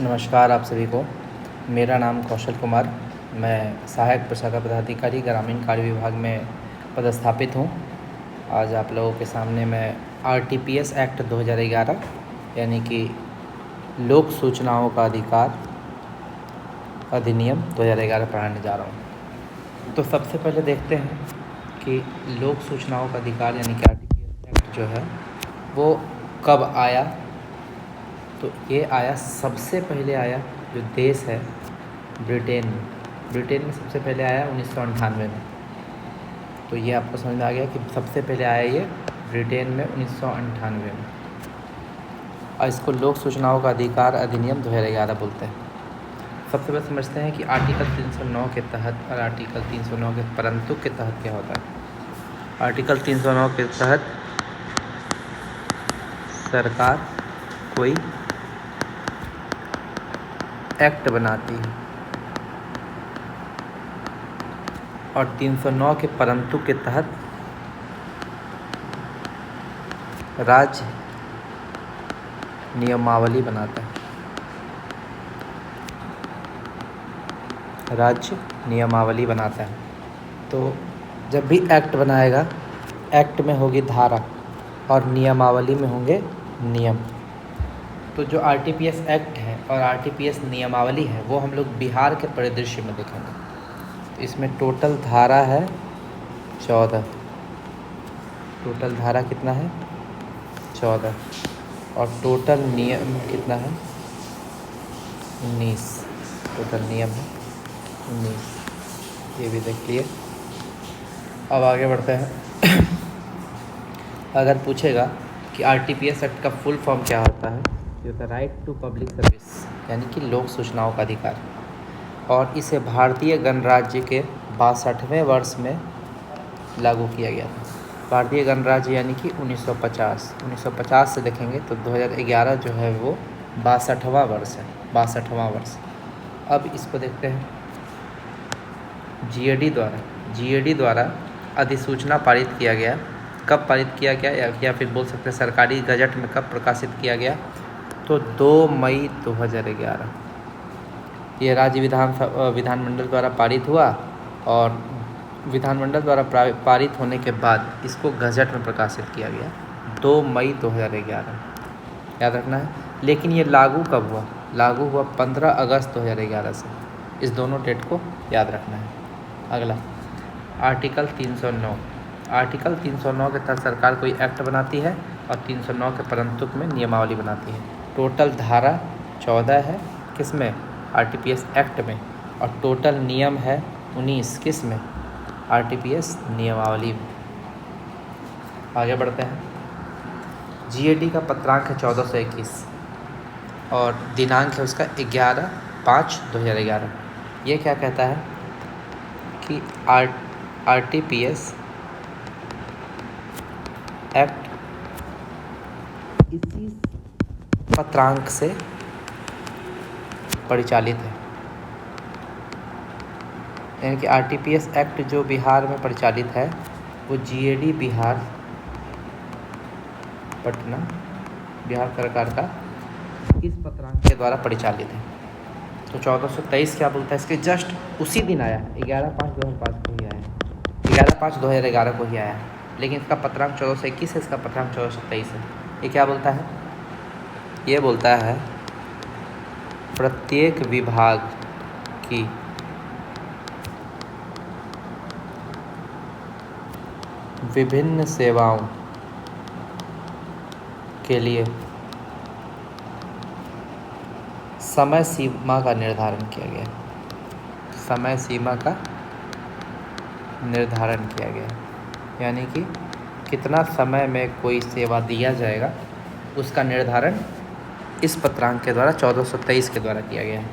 नमस्कार आप सभी को। मेरा नाम कौशल कुमार। मैं सहायक प्रशाखा पदाधिकारी ग्रामीण कार्य विभाग में पदस्थापित हूँ। आज आप लोगों के सामने मैं आरटीपीएस एक्ट 2011 यानी कि लोक सूचनाओं का अधिकार अधिनियम 2011 पढ़ाने जा रहा हूँ। तो सबसे पहले देखते हैं कि लोक सूचनाओं का अधिकार यानी कि आरटीपीएस एक्ट जो है वो कब आया। तो ये आया, सबसे पहले आया जो देश है ब्रिटेन में सबसे पहले आया 1998 में। तो ये आपको समझ में आ गया कि सबसे पहले आया ये ब्रिटेन में 1998 में। और इसको लोक सूचनाओं का अधिकार अधिनियम 2011 बोलते हैं। सबसे पहले समझते हैं कि आर्टिकल 309 के तहत और आर्टिकल 309 के परंतु के तहत क्या होता है। आर्टिकल 309 के तहत सरकार कोई एक्ट बनाती है और 309 के परंतु के तहत राज्य नियमावली बनाता है। राज्य नियमावली बनाता है। तो जब भी एक्ट बनाएगा, एक्ट में होगी धारा और नियमावली में होंगे नियम। तो जो आरटीपीएस एक्ट है और आरटीपीएस नियमावली है वो हम लोग बिहार के परिदृश्य में देखेंगे। इसमें टोटल धारा है 14। टोटल धारा कितना है? 14। और टोटल नियम कितना है? 19। टोटल नियम है 19। ये भी देख लिए। अब आगे बढ़ते हैं। अगर पूछेगा कि आरटीपीएस एक्ट का फुल फॉर्म क्या होता है, जो होता है राइट टू पब्लिक सर्विस यानी कि लोक सूचनाओं का अधिकार। और इसे भारतीय गणराज्य के 62वें वर्ष में लागू किया गया था। भारतीय गणराज्य यानी कि 1950 से देखेंगे तो 2011 जो है वो 62वां वर्ष है। 62वां वर्ष। अब इसको देखते हैं। जीएडी द्वारा अधिसूचना पारित किया गया। कब पारित किया गया या फिर बोल सकते हैं सरकारी गजट में कब प्रकाशित किया गया? तो 2 मई 2011 ये राज्य विधानमंडल द्वारा पारित हुआ और विधानमंडल द्वारा पारित होने के बाद इसको गजट में प्रकाशित किया गया 2 मई 2011। याद रखना है। लेकिन ये लागू कब हुआ? लागू हुआ 15 अगस्त 2011 से। इस दोनों डेट को याद रखना है। अगला आर्टिकल 309। आर्टिकल 309 के तहत सरकार कोई एक्ट बनाती है और 309 के परंतु में नियमावली बनाती है। टोटल धारा 14 है किसमें? आरटीपीएस एक्ट में। और टोटल नियम है 19 किस में? आरटीपीएस नियमावली में। आगे बढ़ते हैं। जीएडी का पत्रांक है 1421 और दिनांक है उसका 11/5/2011। ये क्या कहता है कि आरटीपीएस एक्ट इसी पत्रांक से परिचालित है। यानी कि आरटीपीएस एक्ट जो बिहार में परिचालित है वो जीएडी बिहार पटना बिहार सरकार का इस पत्रांक के द्वारा परिचालित है। तो 1423 क्या बोलता है? इसके जस्ट उसी दिन आया, 11/5/2005 को ही आया, 11/5/2011 को ही आया। लेकिन इसका पत्रांक 1421 है, इसका पत्रांक 1423 है। ये क्या बोलता है? ये बोलता है प्रत्येक विभाग की विभिन्न सेवाओं के लिए समय सीमा का निर्धारण किया गया। समय सीमा का निर्धारण किया गया यानी कि कितना समय में कोई सेवा दिया जाएगा उसका निर्धारण इस पत्रांक के द्वारा 1423 के द्वारा किया गया है।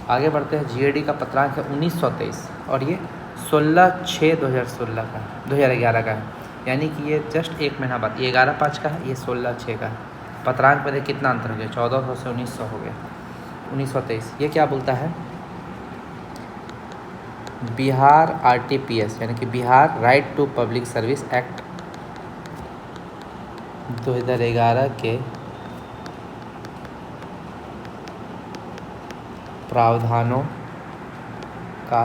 आगे बढ़ते हैं। जीएडी का पत्रांक है 1923 और ये 16/6/2011 का है। यानी कि ये जस्ट एक महीना बाद, ये 11/5 का है, ये 16/6 का है। पत्रांक में देखिए कितना अंतर हो गया, 1400 से 1900 हो गया। 1923 ये क्या बोलता है? बिहार आरटीपीएस यानी कि Bihar right to public service act 2011 के प्रावधानों का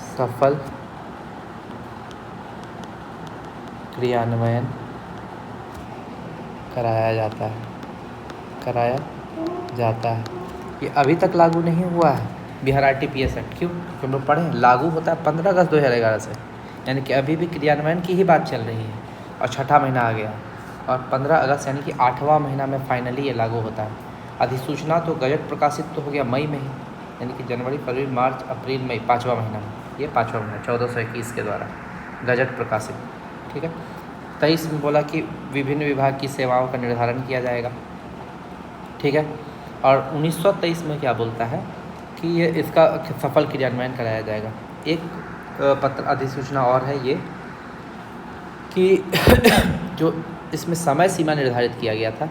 सफल क्रियान्वयन कराया जाता है। ये अभी तक लागू नहीं हुआ है बिहार RTPS एक्ट। क्यों? क्योंकि हम लोग पढ़े हैं लागू होता है 15 अगस्त 2011 से, यानी कि अभी भी क्रियान्वयन की ही बात चल रही है और छठा महीना आ गया और 15 अगस्त यानी कि 8वां महीना में फाइनली ये लागू होता है। अधिसूचना तो गजट प्रकाशित तो हो गया मई में ही, यानी कि जनवरी, फरवरी, मार्च, अप्रैल, मई, 5वां महीना में, ये 5वां महीना 1421 के द्वारा गजट प्रकाशित। ठीक है। 23 में बोला कि विभिन्न विभाग की सेवाओं का निर्धारण किया जाएगा। ठीक है। और 1923 में क्या बोलता है कि ये इसका सफल क्रियान्वयन कराया जाएगा। एक पत्र अधिसूचना और है ये कि जो इसमें समय सीमा निर्धारित किया गया था,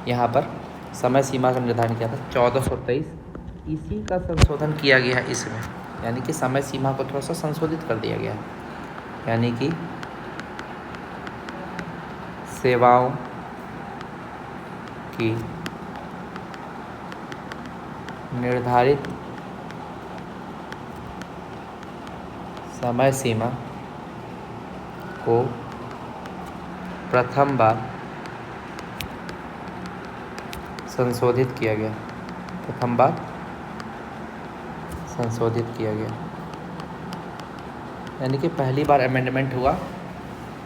यहाँ पर समय सीमा का निर्धारण किया था 1423, इसी का संशोधन किया गया है इसमें, यानी कि समय सीमा को थोड़ा सा संशोधित कर दिया गया है, यानी कि सेवाओं की निर्धारित समय सीमा को प्रथम बार संशोधित किया गया। यानी कि पहली बार अमेंडमेंट हुआ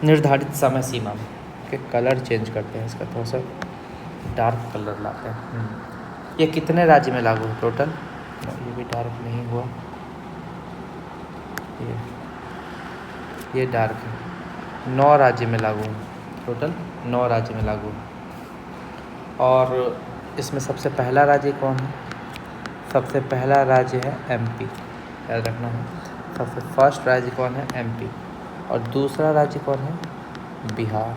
निर्धारित समय सीमा में। के कलर चेंज करते हैं, इसका थोड़ा सा डार्क कलर लाते हैं। ये कितने राज्य में लागू है टोटल? ये भी डार्क नहीं हुआ, ये डार्क है। 9 राज्य में लागू है, टोटल 9 राज्य में लागू है। और इसमें सबसे पहला राज्य कौन है? सबसे पहला राज्य है MP, याद रखना है। सबसे फर्स्ट राज्य कौन है? MP। और दूसरा राज्य कौन है? बिहार।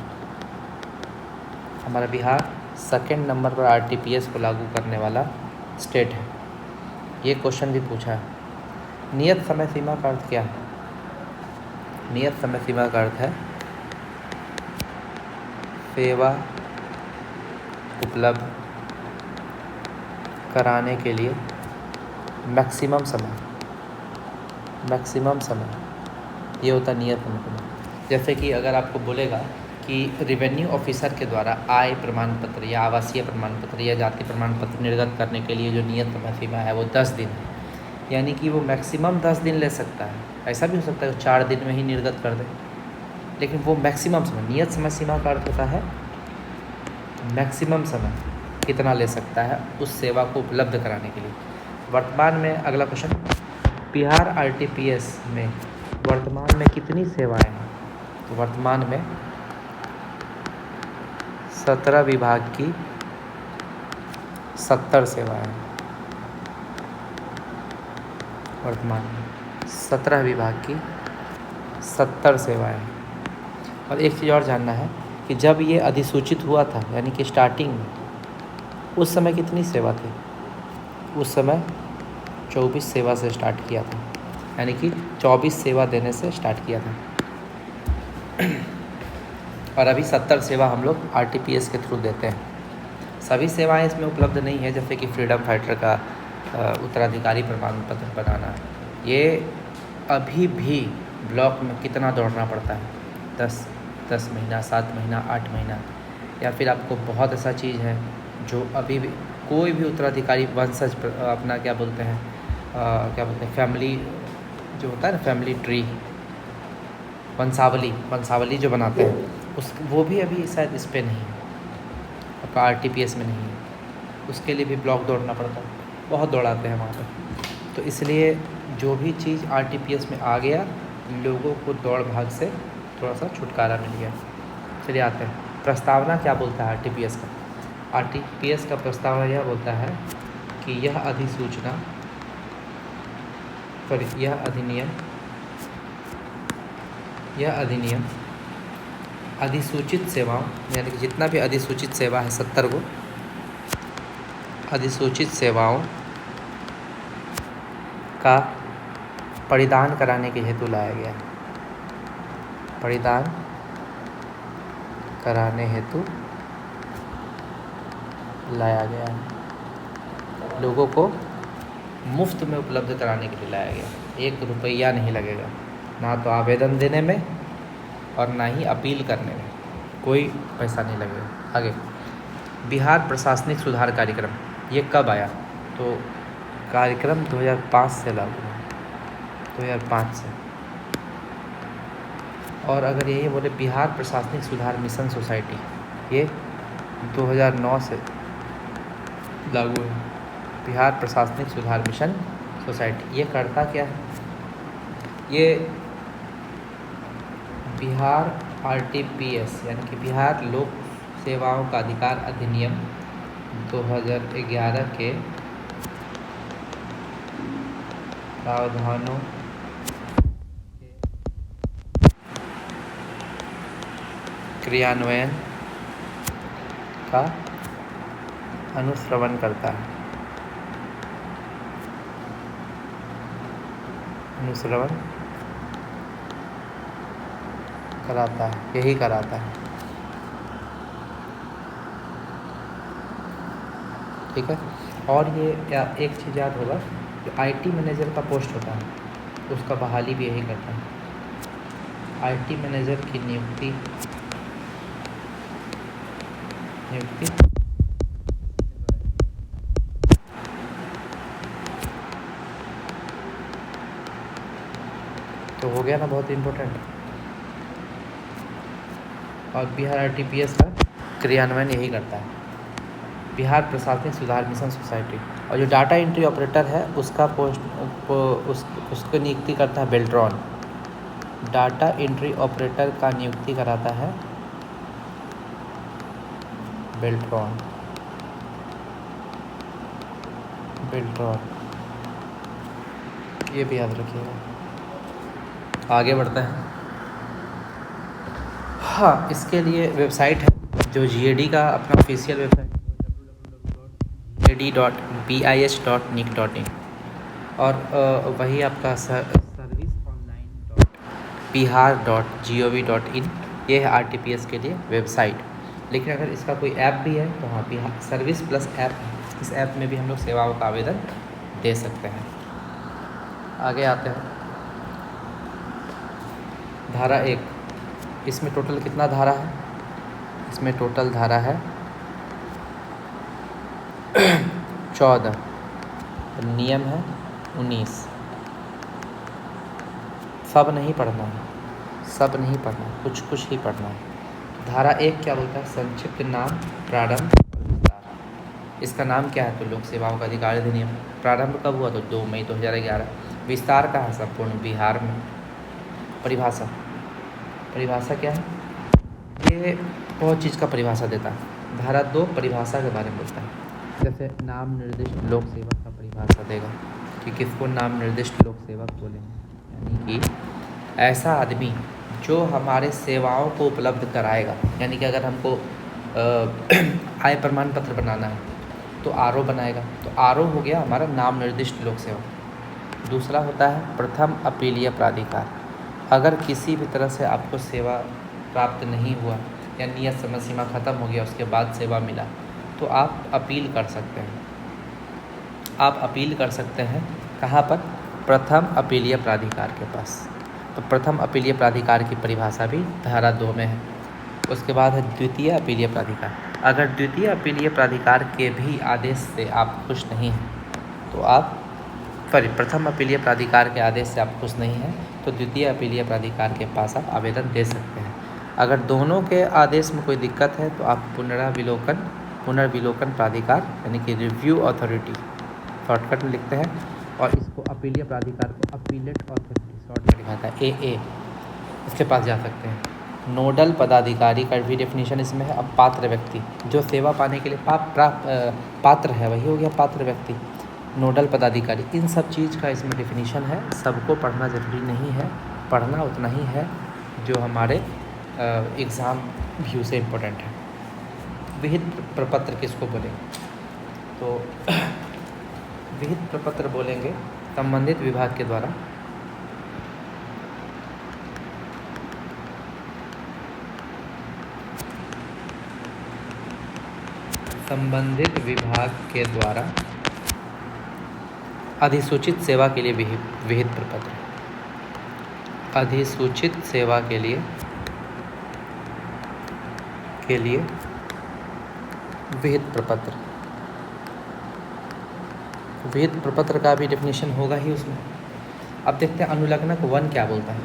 हमारा बिहार सेकंड नंबर पर RTPS को लागू करने वाला स्टेट है। ये क्वेश्चन भी पूछा है। नियत समय सीमा का अर्थ क्या है? नियत समय सीमा का अर्थ है सेवा उपलब्ध कराने के लिए मैक्सिमम समय, ये होता है नियत समय। जैसे कि अगर आपको बोलेगा कि रेवेन्यू ऑफिसर के द्वारा आय प्रमाण पत्र या आवासीय प्रमाण पत्र या जाति प्रमाण पत्र निर्गत करने के लिए जो नियत समय सीमा है वो 10 दिन है, यानी कि वो मैक्सिमम 10 दिन ले सकता है। ऐसा भी हो सकता है कि 4 दिन में ही निर्गत कर दे, लेकिन वो मैक्सिमम समय, नियत समय सीमा का अर्थ होता है मैक्सिमम समय कितना ले सकता है उस सेवा को उपलब्ध कराने के लिए। वर्तमान में अगला क्वेश्चन, बिहार RTPS में वर्तमान में कितनी सेवाएं हैं? तो वर्तमान में 17 विभाग की 70 सेवाएं हैं। वर्तमान में 17 विभाग की 70 सेवाएं हैं। और एक चीज़ और जानना है कि जब ये अधिसूचित हुआ था, यानी कि स्टार्टिंग में, उस समय कितनी सेवा थी? उस समय 24 सेवा से स्टार्ट किया था, यानी कि 24 सेवा देने से स्टार्ट किया था। और अभी 70 सेवा हम लोग RTPS के थ्रू देते हैं। सभी सेवाएं इसमें उपलब्ध नहीं है, जैसे कि फ्रीडम फाइटर का उत्तराधिकारी प्रमाण पत्र बनाना, ये अभी भी ब्लॉक में कितना दौड़ना पड़ता है, 10 महीना, 7 महीना, 8 महीना। या फिर आपको बहुत ऐसा चीज़ है जो अभी भी कोई भी उत्तराधिकारी वंशज अपना क्या बोलते हैं फैमिली जो होता है ना, फैमिली ट्री, वंशावली जो बनाते हैं वो भी अभी शायद इस पर नहीं है, आपका RTPS में नहीं है। उसके लिए भी ब्लॉक दौड़ना पड़ता है, बहुत दौड़ाते हैं वहाँ पर। तो इसलिए जो भी चीज़ RTPS में आ गया, लोगों को दौड़ भाग से थोड़ा सा छुटकारा मिल गया। चलिए आते हैं, प्रस्तावना क्या बोलता है RTPS का? RTPS का प्रस्तावना यह बोलता है कि यह अधिनियम अधिसूचित सेवाओं, यानी कि जितना भी अधिसूचित सेवा है 70 को अधिसूचित सेवाओं का परिधान कराने के हेतु लाया गया है। परिधान कराने हेतु लाया गया है। लोगों को मुफ्त में उपलब्ध कराने के लिए लाया गया। 1 रुपया नहीं लगेगा, ना तो आवेदन देने में और ना ही अपील करने में, कोई पैसा नहीं लगेगा। आगे, बिहार प्रशासनिक सुधार कार्यक्रम, ये कब आया? तो कार्यक्रम 2005 से लागू है, 2005 से। और अगर यही बोले बिहार प्रशासनिक सुधार मिशन सोसाइटी, ये 2009 से लागू है। बिहार प्रशासनिक सुधार मिशन सोसाइटी ये करता क्या है? ये बिहार RTPS यानी कि बिहार लोक सेवाओं का अधिकार अधिनियम 2011 के प्रावधानों के क्रियान्वयन का अनुश्रवण करता है, अनुश्रवण कराता है, यही कराता है। ठीक है। और ये एक चीज़ याद होगा, जो IT मैनेजर का पोस्ट होता है उसका बहाली भी यही करता है। IT मैनेजर की नियुक्ति तो हो गया ना, बहुत इम्पोर्टेंट। और बिहार RTPS का क्रियान्वयन यही करता है, बिहार प्रशासनिक सुधार मिशन सोसाइटी। और जो डाटा एंट्री ऑपरेटर है उसका पोस्ट उसको नियुक्ति करता है बेल्ट्रॉन। डाटा एंट्री ऑपरेटर का नियुक्ति कराता है बेल्ट्रॉन। ये भी याद रखिएगा। आगे बढ़ते हैं। हाँ, इसके लिए वेबसाइट है जो GAD का अपना ऑफिशियल वेबसाइट www.gad.bis.nic.in। और वही आपका serviceonline.bihar.gov.in, ये है RTPS के लिए वेबसाइट। लेकिन अगर इसका कोई ऐप भी है तो हाँ, बिहार सर्विस प्लस ऐप, इस ऐप में भी हम लोग सेवाओं का आवेदन दे सकते हैं। आगे आते हैं। धारा 1, इसमें टोटल कितना धारा है? इसमें टोटल धारा है 14, नियम है 19। सब नहीं पढ़ना है, सब नहीं पढ़ना है, कुछ कुछ ही पढ़ना है। धारा 1 क्या बोलता है? संक्षिप्त नाम, प्रारंभ और विस्तार। इसका नाम क्या है? तो लोक सेवाओं का अधिकार अधिनियम। प्रारंभ कब हुआ? तो 2 मई 2011। विस्तार का है संपूर्ण बिहार में। परिभाषा, परिभाषा क्या है? ये बहुत चीज़ का परिभाषा देता है। धारा 2 परिभाषा के बारे में बोलता है, जैसे नाम निर्दिष्ट लोक सेवक का परिभाषा देगा कि किसको नाम निर्दिष्ट लोक सेवक बोलेंगे, यानी कि ऐसा आदमी जो हमारे सेवाओं को उपलब्ध कराएगा। यानी कि अगर हमको आय प्रमाण पत्र बनाना है तो RO बनाएगा, तो RO हो गया हमारा नाम निर्दिष्ट लोक सेवक। दूसरा होता है प्रथम अपीलीय प्राधिकार। अगर किसी भी तरह से आपको सेवा प्राप्त नहीं हुआ या नियत समय सीमा ख़त्म हो गया, उसके बाद सेवा मिला, तो आप अपील कर सकते हैं। आप अपील कर सकते हैं कहाँ पर? प्रथम अपीलीय प्राधिकार के पास। तो प्रथम अपीलीय प्राधिकार की परिभाषा भी धारा 2 में है। उसके बाद है द्वितीय अपीलीय प्राधिकार। अगर द्वितीय अपीलीय प्राधिकार के भी आदेश से आप खुश नहीं हैं तो आप प्रथम अपीलीय प्राधिकार के आदेश से आप खुश नहीं हैं तो द्वितीय अपीलीय प्राधिकार के पास आप आवेदन दे सकते हैं। अगर दोनों के आदेश में कोई दिक्कत है तो आप पुनर्विलोकन प्राधिकार यानी कि रिव्यू अथॉरिटी शॉर्टकट में लिखते हैं, और इसको अपीलीय प्राधिकार को अपीलेट अथॉरिटी शॉर्ट में लिखा था AA, इसके पास जा सकते हैं। नोडल पदाधिकारी का भी डेफिनेशन इसमें है। अब पात्र व्यक्ति, जो सेवा पाने के लिए पात्र है, वही हो गया पात्र व्यक्ति। नोडल पदाधिकारी, इन सब चीज़ का इसमें डेफिनेशन है। सबको पढ़ना ज़रूरी नहीं है, पढ़ना उतना ही है जो हमारे एग्ज़ाम व्यू से इम्पोर्टेंट है। विहित प्रपत्र किसको बोलेंगे? तो विहित प्रपत्र बोलेंगे संबंधित विभाग के द्वारा अधिसूचित सेवा के लिए विहित प्रपत्र। अधिसूचित सेवा के लिए विहित प्रपत्र। विहित प्रपत्र का भी डेफिनेशन होगा ही उसमें। अब देखते हैं अनुलग्नक 1 क्या बोलता है।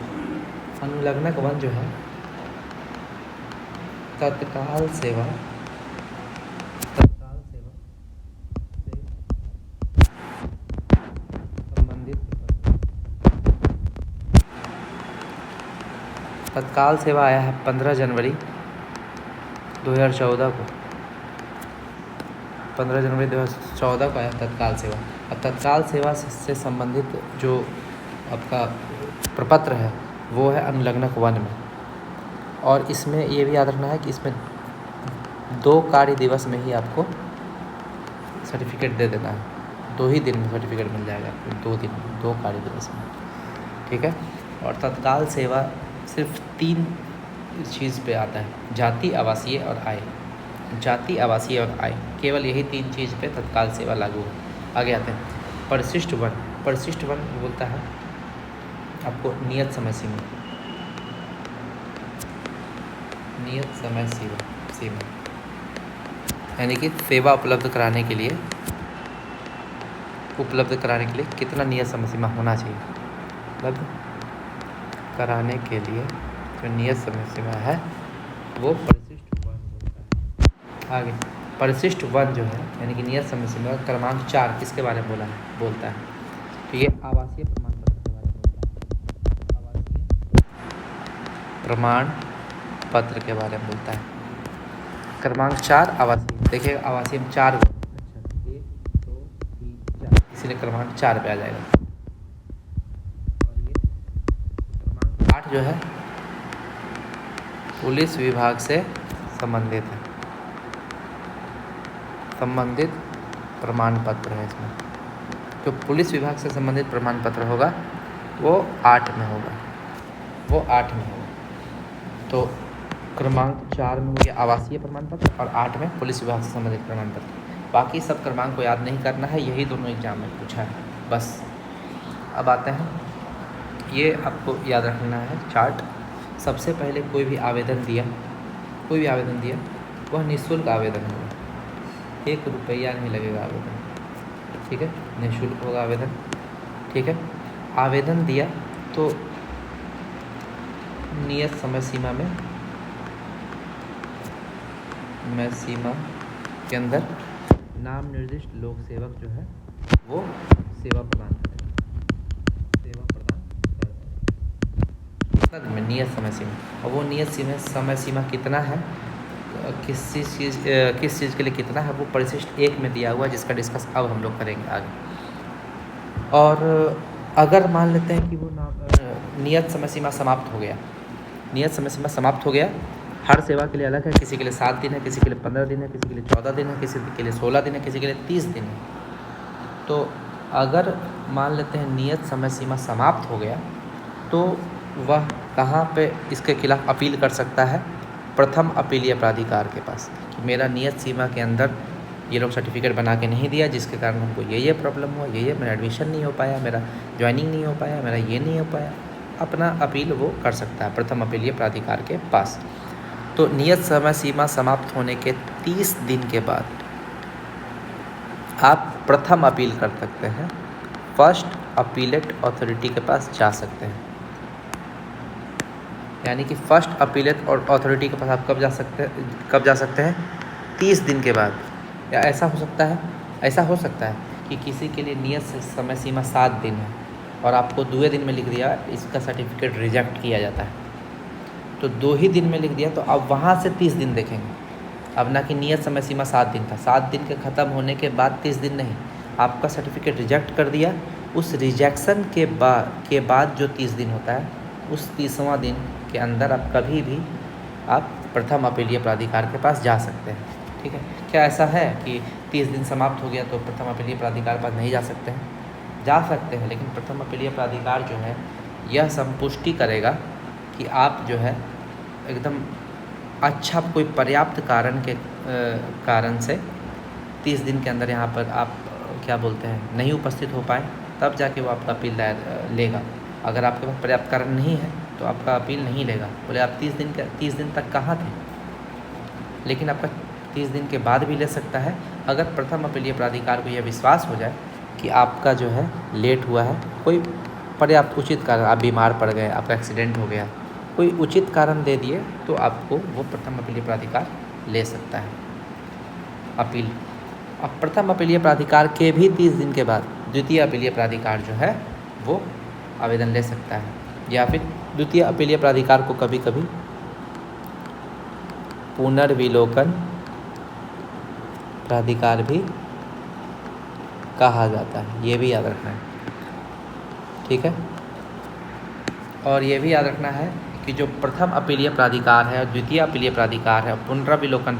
अनुलग्नक 1 जो है तत्काल सेवा से संबंधित तत्काल सेवा आया है 15 जनवरी 2014 को। 15 जनवरी 2014 को आया तत्काल सेवा। अब तत्काल सेवा से संबंधित जो आपका प्रपत्र है वो है अनुलग्नक 1 में। और इसमें ये भी याद रखना है कि इसमें 2 कार्य दिवस में ही आपको सर्टिफिकेट दे देना है। 2 ही दिन में सर्टिफिकेट मिल जाएगा आपको, 2 दिन में, 2 कार्य दिवस में, ठीक है। और तत्काल सेवा सिर्फ 3 चीज़ पे आता है, जाति, आवासीय और आय। जाति, आवासीय और आय, केवल यही 3 चीज़ पे तत्काल सेवा लागू है। आगे आते हैं परिशिष्ट 1। परिशिष्ट 1 बोलता है आपको नियत समय सीमा। नियत समय सीमा यानी कि सेवा उपलब्ध कराने के लिए कितना नियत समय सीमा होना चाहिए। उपलब्ध कराने के लिए जो नियत समय सीमा है वो परिशिष्ट 1 बोलता है। आगे परिशिष्ट 1 जो है यानी कि नियत समय सीमा क्रमांक 4 किसके बारे में बोलता है। तो ये आवासीय प्रमाण पत्र के बारे में बोलता है। आवासीय प्रमाण पत्र के बारे में बोलता है। क्रमांक 4 आवासीय। देखिए आवासीय में 4 1 2 3 4, इसलिए क्रमांक 4 पे आ जाएगा। और ये क्रमांक 8 जो है पुलिस विभाग से संबंधित है। संबंधित प्रमाण पत्र है इसमें। जो पुलिस विभाग से संबंधित प्रमाण पत्र होगा वो 8 में होगा, तो क्रमांक 4 में हो गया आवासीय प्रमाण पत्र और 8 में पुलिस विभाग से संबंधित प्रमाण पत्र। बाकी सब क्रमांक को याद नहीं करना है, यही दोनों एग्जाम में पूछा है बस। अब आते हैं, ये आपको याद रखना है चार्ट। सबसे पहले कोई भी आवेदन दिया वह निःशुल्क आवेदन होगा, 1 रुपया नहीं लगेगा आवेदन, ठीक है, निःशुल्क होगा आवेदन, ठीक है। आवेदन दिया तो नियत समय सीमा के अंदर नाम निर्दिष्ट लोक सेवक जो है वो सेवा प्रदान करेगा। कितना दिन में नियत समय सीमा, और वो नियत समय सीमा कितना है, किस चीज़ के लिए कितना है, वो परिशिष्ट 1 में दिया हुआ है, जिसका डिस्कस अब हम लोग करेंगे आगे। और अगर मान लेते हैं कि वो नियत समय सीमा समाप्त हो गया, हर सेवा के लिए अलग है, किसी के लिए 7 दिन है, किसी के लिए 15 दिन है, किसी के लिए 14 दिन है, किसी के लिए 16 दिन है, किसी के लिए 30 दिन है। तो अगर मान लेते हैं नियत समय सीमा समाप्त हो गया तो वह कहाँ पे इसके खिलाफ अपील कर सकता है, प्रथम अपीलीय प्राधिकार के पास, कि मेरा नियत सीमा के अंदर ये लोग सर्टिफिकेट बना के नहीं दिया, जिसके कारण हमको ये प्रॉब्लम हुआ, ये मेरा एडमिशन नहीं हो पाया, मेरा ज्वाइनिंग नहीं हो पाया, मेरा ये नहीं हो पाया। अपना अपील वो कर सकता है प्रथम अपीलीय प्राधिकार के पास। तो नियत समय सीमा समाप्त होने के 30 दिन के बाद आप प्रथम अपील कर सकते हैं, फर्स्ट अपीलेट अथॉरिटी के पास जा सकते हैं। यानी कि फर्स्ट अपीलेट और अथॉरिटी के पास आप कब जा सकते हैं 30 दिन के बाद। या ऐसा हो सकता है कि किसी के लिए नियत समय सीमा 7 दिन है और आपको 2 दिन में लिख दिया इसका सर्टिफिकेट रिजेक्ट किया जाता है, तो 2 ही दिन में लिख दिया, तो अब वहाँ से 30 दिन देखेंगे। अब ना कि नियत समय सीमा 7 दिन था, 7 दिन के ख़त्म होने के बाद 30 दिन नहीं, आपका सर्टिफिकेट रिजेक्ट कर दिया, उस रिजेक्शन के बाद जो 30 दिन होता है, उस 30वां दिन के अंदर आप कभी भी आप प्रथम अपीलीय प्राधिकार के पास जा सकते हैं, ठीक है। क्या ऐसा है कि 30 दिन समाप्त हो गया तो प्रथम अपीलीय प्राधिकार के पास नहीं जा सकते हैं? जा सकते हैं, लेकिन प्रथम अपीलीय प्राधिकार जो है यह संपुष्टि करेगा कि आप जो है एकदम अच्छा कोई पर्याप्त कारण से 30 दिन के अंदर यहाँ पर आप नहीं उपस्थित हो पाए, तब जाके वो आपका अपील लेगा। अगर आपके पास पर्याप्त कारण नहीं है तो आपका अपील नहीं लेगा। बोले आप 30 दिन तक कहाँ थे, लेकिन आपका 30 दिन के बाद भी ले सकता है अगर प्रथम अपीलीय प्राधिकार को यह विश्वास हो जाए कि आपका जो है लेट हुआ है, कोई पर्याप्त उचित कारण, आप बीमार पड़ गए, आपका एक्सीडेंट हो गया, कोई उचित कारण दे दिए तो आपको वो प्रथम अपीलीय प्राधिकार ले सकता है अपील। अब प्रथम अपीलीय प्राधिकार के भी 30 दिन के बाद द्वितीय अपीलीय प्राधिकार जो है वो आवेदन ले सकता है, या फिर द्वितीय अपीलीय प्राधिकार को कभी कभी पुनर्विलोकन प्राधिकार भी कहा जाता है, ये भी याद रखना है, ठीक है। और ये भी याद रखना है कि जो प्रथम अपीलीय प्राधिकार है, द्वितीय अपीलीय प्राधिकार है, पुनर्विलोकन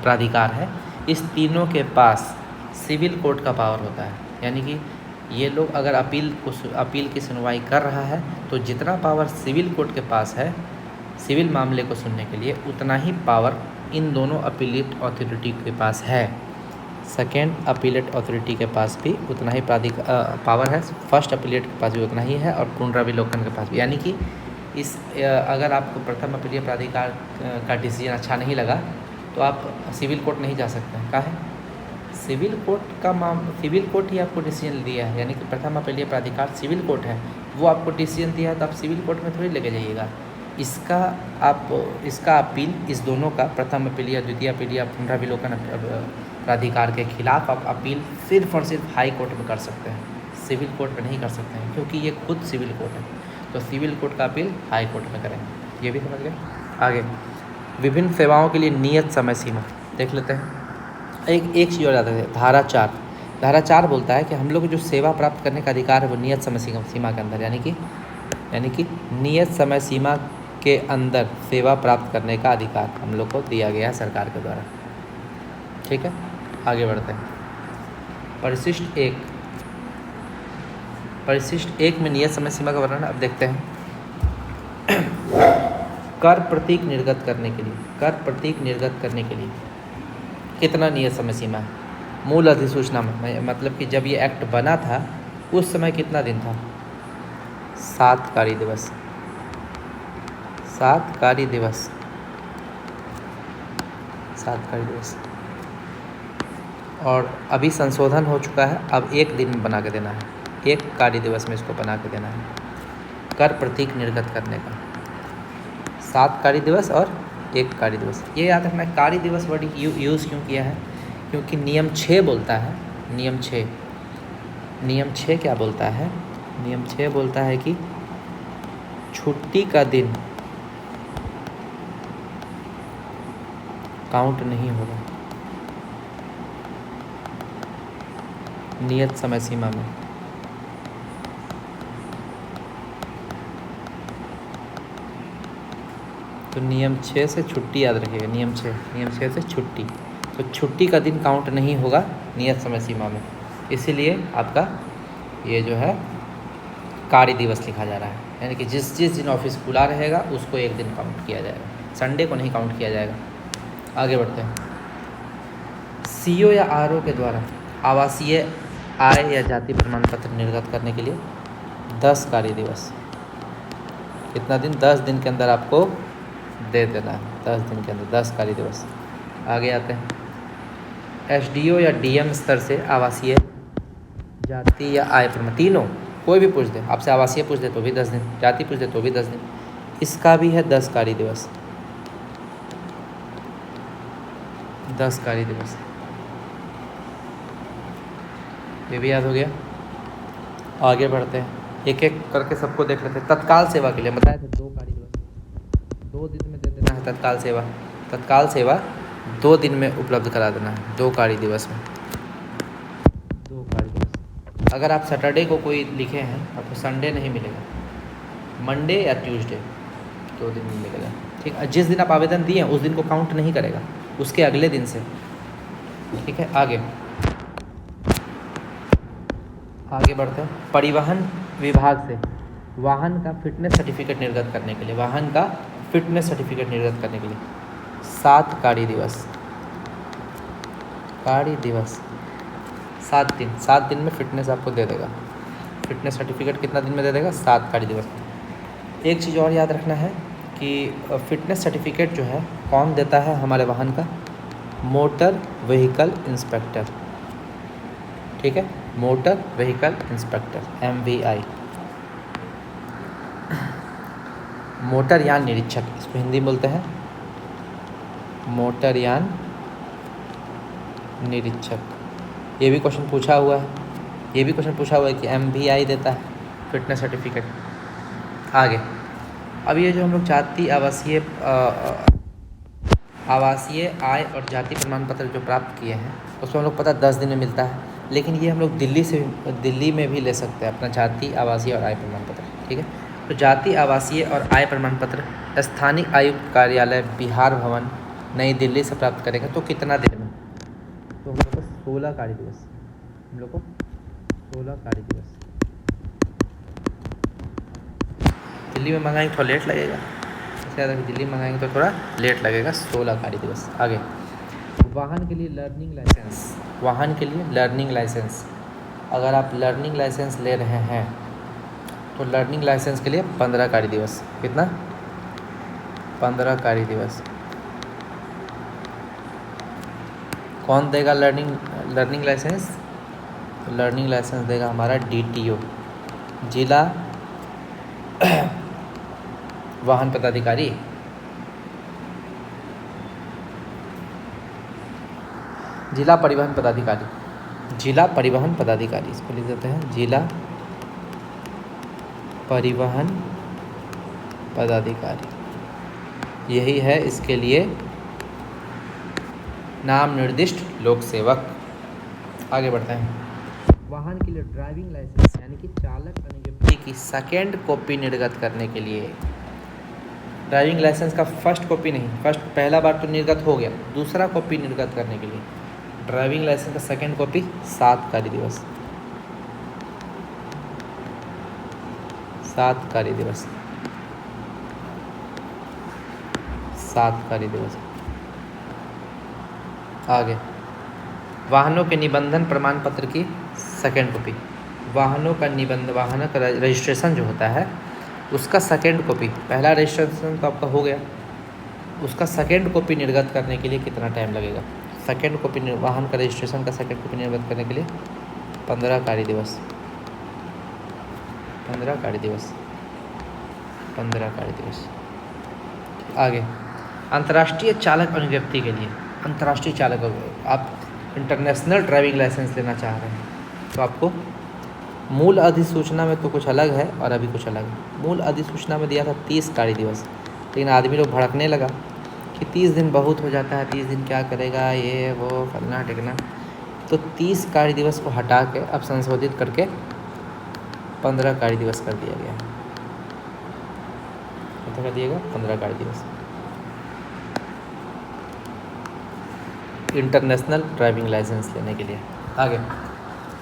प्राधिकार है, इस तीनों के पास सिविल कोर्ट का पावर होता है। यानी कि ये लोग अगर अपील की सुनवाई कर रहा है तो जितना पावर सिविल कोर्ट के पास है सिविल मामले को सुनने के लिए, उतना ही पावर इन दोनों अपीलेट अथॉरिटी के पास है। सेकेंड अपीलेट अथॉरिटी के पास भी उतना ही पावर है, फर्स्ट अपीलेट के पास भी उतना ही है, और पुनर्विलोकन के पास भी। यानी कि अगर आपको प्रथम अपीलीय प्राधिकार का डिसीजन अच्छा नहीं लगा तो आप सिविल कोर्ट नहीं जा सकते हैं। क्या है, सिविल कोर्ट ही आपको डिसीजन दिया है। यानी कि प्रथम अपीलीय प्राधिकार सिविल कोर्ट है, वो आपको डिसीजन दिया है तो आप सिविल कोर्ट में थोड़ी लेके जाइएगा। इसका अपील, इस दोनों का, प्रथम अपीलीय, द्वितीय अपीलीय, पुनर्विलोकन प्राधिकार के खिलाफ आप अपील सिर्फ और सिर्फ हाई कोर्ट में कर सकते हैं, सिविल कोर्ट में नहीं कर सकते हैं, क्योंकि ये खुद सिविल कोर्ट है। तो सिविल कोर्ट का अपील हाई कोर्ट में करेंगे। ये भी समझ गए। आगे विभिन्न सेवाओं के लिए नियत समय सीमा देख लेते हैं। एक चीज़ और याद रखते हैं, धारा 4 बोलता है कि हम लोग को जो सेवा प्राप्त करने का अधिकार है वो नियत समय सीमा के अंदर, यानी कि नियत समय सीमा के अंदर सेवा प्राप्त करने का अधिकार हम लोग को दिया गया है सरकार के द्वारा। ठीक है, आगे बढ़ते हैं। परिशिष्ट एक में नियत समय सीमा का वर्णन अब देखते हैं। कर प्रतीक निर्गत करने के लिए कितना नियत समय सीमा है? मूल अधिसूचना में, मतलब कि जब ये एक्ट बना था उस समय कितना दिन था? 7 कार्य दिवस। 7 कार्य दिवस। और अभी संशोधन हो चुका है, अब 1 दिन में बना के देना है, 1 कार्य दिवस में इसको बना के देना है कर प्रतीक निर्गत करने का। 7 कार्य दिवस और 1 कार्य दिवस। ये याद रखना है, कार्य दिवस वर्ड यूज़ क्यों किया है? क्योंकि नियम 6 बोलता है, नियम 6 क्या बोलता है? नियम 6 बोलता है कि छुट्टी का दिन काउंट नहीं होगा नियत समय सीमा में। तो नियम 6 से छुट्टी याद रखिएगा, नियम 6 से छुट्टी। तो छुट्टी का दिन काउंट नहीं होगा नियत समय सीमा में, इसीलिए आपका ये जो है कार्य दिवस लिखा जा रहा है। यानी कि जिस दिन ऑफिस खुला रहेगा उसको 1 दिन काउंट किया जाएगा, संडे को नहीं काउंट किया जाएगा। आगे बढ़ते हैं। सीओ या आरओ के द्वारा आवासीय आय या जाति प्रमाण पत्र निर्गत करने के लिए 10 कार्य दिवस। कितना दिन? 10 दिन के अंदर आपको दे देना है, 10 दिन के अंदर 10 कार्य दिवस। आगे आते हैं। एसडीओ या डीएम स्तर से आवासीय, जाति या आय प्रमाण, तीनों कोई भी पूछ दे, आपसे आवासीय पूछ दे तो भी 10 दिन, जाति पूछ दे तो भी 10 दिन, इसका भी है 10 कार्य दिवस। 10 कार्य दिवस, ये भी याद हो गया। आगे बढ़ते हैं, एक एक करके सबको देख लेते हैं। तत्काल सेवा के लिए बताया था 2 कार्य दिवस, 2 दिन में दे देना है तत्काल सेवा 2 दिन में उपलब्ध करा देना है, 2 कार्य दिवस में, 2 कार्य दिवस। अगर आप सैटरडे को कोई लिखे हैं आपको संडे नहीं मिलेगा, मंडे या ट्यूसडे 2 दिन में मिलेगा। ठीक है, जिस दिन आप आवेदन दिए हैं उस दिन को काउंट नहीं करेगा, उसके अगले दिन से। ठीक है, आगे बढ़ते हैं। परिवहन विभाग से वाहन का फिटनेस सर्टिफिकेट निर्गत करने के लिए, 7 कार्य दिवस। 7 दिन में फिटनेस आपको दे देगा। फिटनेस सर्टिफिकेट कितना दिन में दे देगा? 7 कार्य दिवस। एक चीज़ और याद रखना है कि फिटनेस सर्टिफिकेट जो है कौन देता है हमारे वाहन का? मोटर व्हीकल इंस्पेक्टर, ठीक है, motor vehicle inspector MVI, motor यान निरीक्षक, इसको हिंदी में बोलते हैं मोटर यान निरीक्षक। ये भी क्वेश्चन पूछा हुआ है, ये भी क्वेश्चन पूछा हुआ है कि MVI देता है फिटनेस सर्टिफिकेट। आगे अब ये जो हम लोग जाति आवासीय आय और जाति प्रमाण पत्र जो प्राप्त किए हैं उसको हम लोग पता 10 दिन में मिलता है, लेकिन ये हम लोग दिल्ली में भी ले सकते हैं अपना जाति आवासीय और आय प्रमाण पत्र, ठीक है। तो जाति आवासीय और आय प्रमाण पत्र स्थानीय आयुक्त कार्यालय बिहार भवन नई दिल्ली से प्राप्त करेंगे तो कितना दिन में? तो हम लोग को 16 कार्य दिवस, हम लोग को 16 कार्य दिवस। दिल्ली में मंगाएंगे थोड़ा लेट लगेगा, इससे ज़्यादा दिल्ली में मंगाएंगे तो थोड़ा लेट लगेगा। 16 कार्य दिवस। आगे वाहन के लिए लर्निंग लाइसेंस, वाहन के लिए लर्निंग लाइसेंस, अगर आप लर्निंग लाइसेंस ले रहे हैं तो लर्निंग लाइसेंस के लिए 15 कार्य दिवस। कितना? 15 कार्य दिवस। कौन देगा लर्निंग लाइसेंस? तो लर्निंग लाइसेंस देगा हमारा DTO, जिला वाहन पदाधिकारी, जिला परिवहन पदाधिकारी, जिला परिवहन पदाधिकारी, इसको लिख देते हैं जिला परिवहन पदाधिकारी। यही है इसके लिए नाम निर्दिष्ट लोक सेवक। आगे बढ़ते हैं। वाहन के लिए ड्राइविंग लाइसेंस यानी कि चालक अनुज्ञप्ति की सेकेंड कॉपी निर्गत करने के लिए, ड्राइविंग लाइसेंस का फर्स्ट कॉपी नहीं, पहला बार तो निर्गत हो गया, दूसरा कॉपी निर्गत करने के लिए ड्राइविंग लाइसेंस का सेकेंड कॉपी 7 कार्य दिवस, 7 कार्य दिवस, 7 कार्य दिवस। आगे वाहनों के निबंधन प्रमाण पत्र की सेकेंड कॉपी, वाहनों का रजिस्ट्रेशन जो होता है उसका सेकेंड कॉपी, पहला रजिस्ट्रेशन तो आपका हो गया, उसका सेकेंड कॉपी निर्गत करने के लिए कितना टाइम लगेगा? सेकेंड कॉपी वाहन का रजिस्ट्रेशन का सेकेंड कॉपी निर्गत करने के लिए 15 कार्य दिवस, 15 कार्य दिवस, 15 कार्य दिवस। आगे अंतर्राष्ट्रीय चालक अनुज्ञप्ति के लिए, अंतर्राष्ट्रीय चालक, आप इंटरनेशनल ड्राइविंग लाइसेंस लेना चाह रहे हैं तो आपको मूल अधिसूचना में तो कुछ अलग है और अभी कुछ अलग है। मूल अधिसूचना में दिया था 30 कार्य दिवस, लेकिन आदमी लोग भड़कने लगा कि 30 दिन बहुत हो जाता है, 30 दिन क्या करेगा, ये वो फलना टिकना, तो 30 कार्य दिवस को हटा के अब संशोधित करके 15 कार्य दिवस कर दिया गया है। कितना कर दिएगा? 15 कार्य दिवस। इंटरनेशनल ड्राइविंग लाइसेंस लेने के लिए। आगे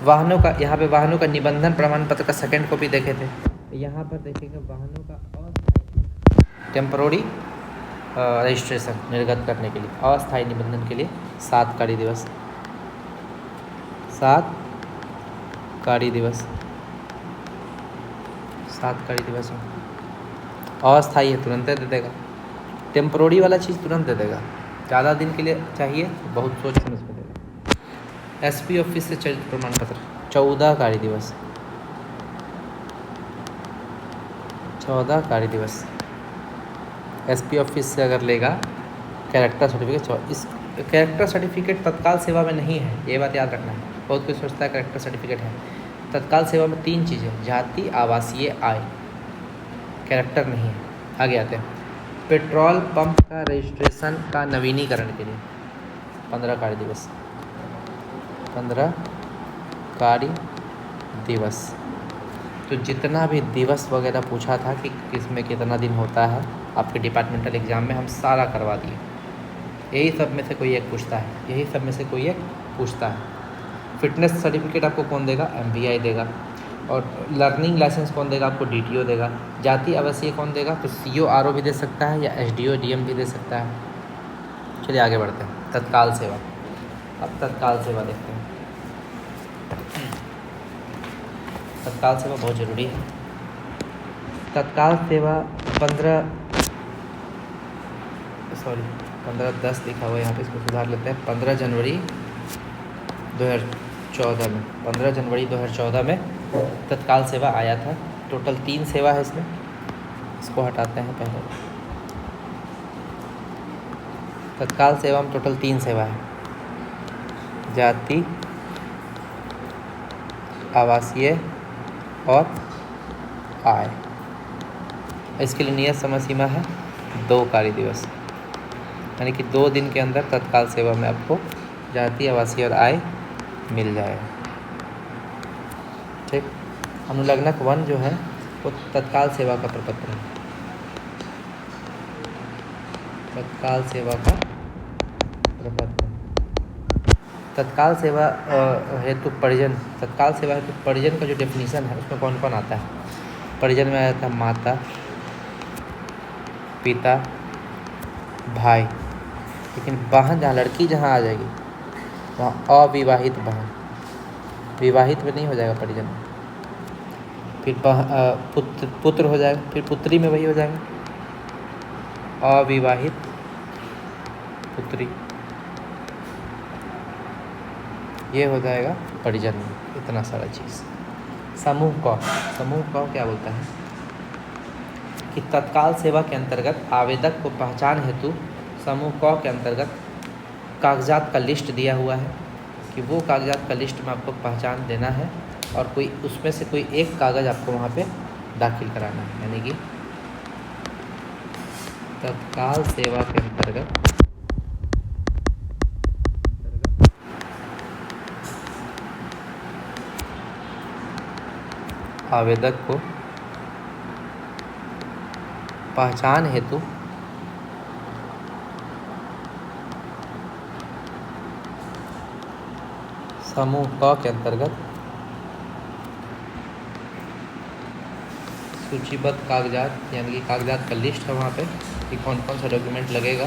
वाहनों का, यहाँ पे वाहनों का निबंधन प्रमाण पत्र का सेकेंड कॉपी देखे थे, यहाँ पर देखेंगे वाहनों का टेम्परोरी रजिस्ट्रेशन निर्गत करने के लिए, अस्थायी निबंधन के लिए 7 कार्य दिवस, 7 कार्य दिवस, 7 कार्य दिवस। अस्थायी है तुरंत दे देगा, टेम्परोरी वाला चीज़ तुरंत दे देगा, ज़्यादा दिन के लिए चाहिए बहुत सोच समझ के देगा। SP ऑफिस से चलित प्रमाण पत्र 14 कार्य दिवस, 14 कार्य दिवस। SP ऑफिस से अगर लेगा कैरेक्टर सर्टिफिकेट, इस कैरेक्टर सर्टिफिकेट तत्काल सेवा में नहीं है, ये बात याद रखना है। बहुत कोई सोचता है कैरेक्टर सर्टिफिकेट है, तत्काल सेवा में 3 चीज़ें, जाति आवासीय आय, कैरेक्टर नहीं है। आगे आते हैं, पेट्रोल पंप का रजिस्ट्रेशन का नवीनीकरण के लिए 15 कार्य दिवस, 15 कार्य दिवस। तो जितना भी दिवस वगैरह पूछा था कि किसमें कितना दिन होता है आपके डिपार्टमेंटल एग्ज़ाम में, हम सारा करवा दिए। यही सब में से कोई एक पूछता है, यही सब में से कोई एक पूछता है। फिटनेस सर्टिफिकेट आपको कौन देगा? MVI देगा। और लर्निंग लाइसेंस कौन देगा? आपको DTO देगा। जाति आवासीय कौन देगा? तो CO RO भी दे सकता है या SDO DM भी दे सकता है। चलिए आगे बढ़ते हैं। तत्काल सेवा, अब तत्काल सेवा देखते हैं। तत्काल सेवा बहुत ज़रूरी है। तत्काल सेवा 15 10 लिखा हुआ है यहाँ पे, इसको सुधार लेते हैं। 15 जनवरी 2014 में 15 जनवरी 2014 में तत्काल सेवा आया था। टोटल 3 सेवा है इसमें, इसको हटाते हैं पहले। तत्काल सेवा में टोटल 3 सेवा है, जाति, आवासीय और आय। इसके लिए नियत समय सीमा है 2 कार्य दिवस, यानी कि 2 दिन के अंदर तत्काल सेवा में आपको जाति, आवासीय और आय मिल जाएगा। ठीक। अनुलग्नक 1 जो है वो तत्काल सेवा का प्रपत्र है। तत्काल सेवा का प्रपत्र। तत्काल सेवा हेतु परिजन, तत्काल सेवा हेतु परिजन का जो डेफिनेशन है उसमें कौन कौन आता है? परिजन में आता है माता, पिता, भाई। लेकिन बहन जहाँ लड़की जहाँ आ जाएगी वहाँ अविवाहित बहन, विवाहित में नहीं हो जाएगा परिजन में। फिर पुत्र हो जाएगा, फिर पुत्री में वही हो जाएगा अविवाहित पुत्री, ये हो जाएगा परिजन में। इतना सारा चीज़। समूह क क्या बोलता है कि तत्काल सेवा के अंतर्गत आवेदक को पहचान हेतु समूह क के अंतर्गत कागजात का लिस्ट दिया हुआ है कि वो कागजात का लिस्ट में आपको पहचान देना है और कोई उसमें से कोई एक कागज़ आपको वहाँ पे दाखिल कराना है। यानी कि तत्काल सेवा के अंतर्गत आवेदक को पहचान हेतु समूह क के अंतर्गत सूचीबद्ध कागजात, यानी कि कागजात का लिस्ट है वहाँ पे कि कौन कौन सा डॉक्यूमेंट लगेगा।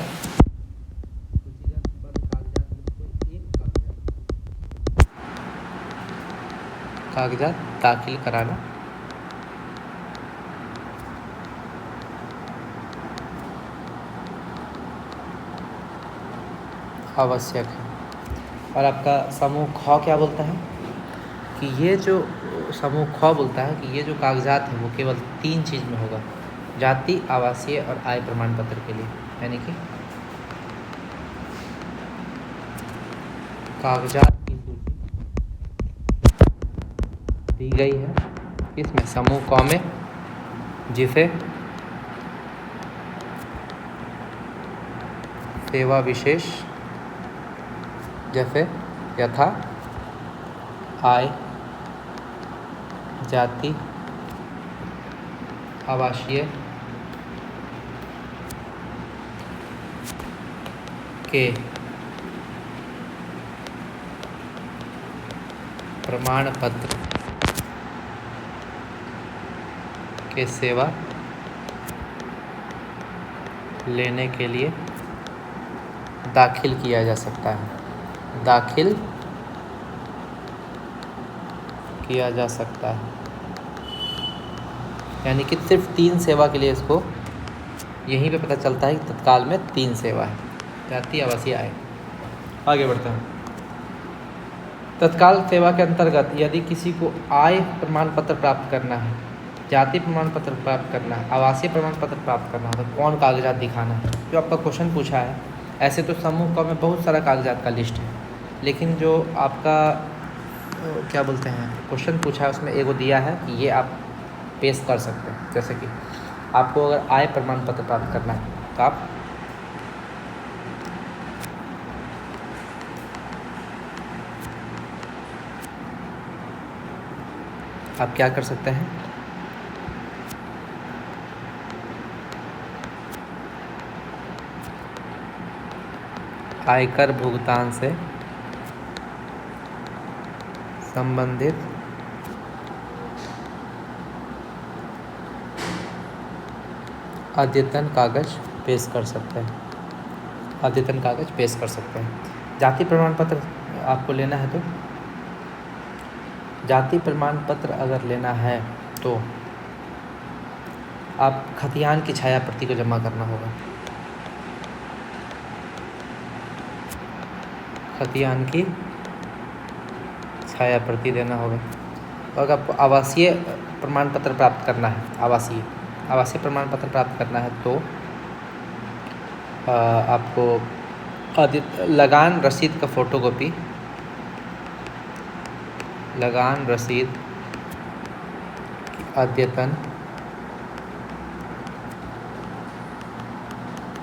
कागजात दाखिल कराना आवश्यक है। और आपका समूह ख क्या बोलता है कि ये जो समूह ख बोलता है कि ये जो कागजात है वो केवल 3 चीज़ में होगा, जाति, आवासीय और आय प्रमाण पत्र के लिए। यानी कि कागजात की सूची दी गई है इसमें समूह क में, जिसे सेवा विशेष जैसे यथा आय, जाति, आवासीय के प्रमाण पत्र के सेवा लेने के लिए दाखिल किया जा सकता है, दाखिल किया जा सकता है। यानी कि सिर्फ 3 सेवा के लिए इसको यहीं पे पता चलता है कि तत्काल में 3 सेवा है, जाति, आवासीय, आय। आगे बढ़ते हैं। तत्काल सेवा के अंतर्गत यदि किसी को आय प्रमाण पत्र प्राप्त करना है, जाति प्रमाण पत्र प्राप्त करना है, आवासीय प्रमाण पत्र प्राप्त करना है तो कौन कागजात दिखाना है? जो आपका क्वेश्चन पूछा है, ऐसे तो समूह क में बहुत सारा कागजात का लिस्ट है, लेकिन जो आपका क्या बोलते हैं क्वेश्चन पूछा है उसमें एगो दिया है कि ये आप पेश कर सकते हैं। जैसे कि आपको अगर आय प्रमाण पत्र प्राप्त करना है तो आप क्या कर सकते हैं? आयकर भुगतान से संबंधित अद्यतन कागज पेश कर सकते हैं, अद्यतन कागज पेश कर सकते हैं। जाति प्रमाण पत्र आपको लेना है तो जाति प्रमाण पत्र अगर लेना है तो आप खतियान की छाया प्रति को जमा करना होगा। खतियान की छाया प्रति देना होगा। और अगर आपको आवासीय प्रमाण पत्र प्राप्त करना है, आवासीय प्रमाण पत्र प्राप्त करना है तो आपको लगान रसीद का फ़ोटोकॉपी, लगान रसीद अद्यतन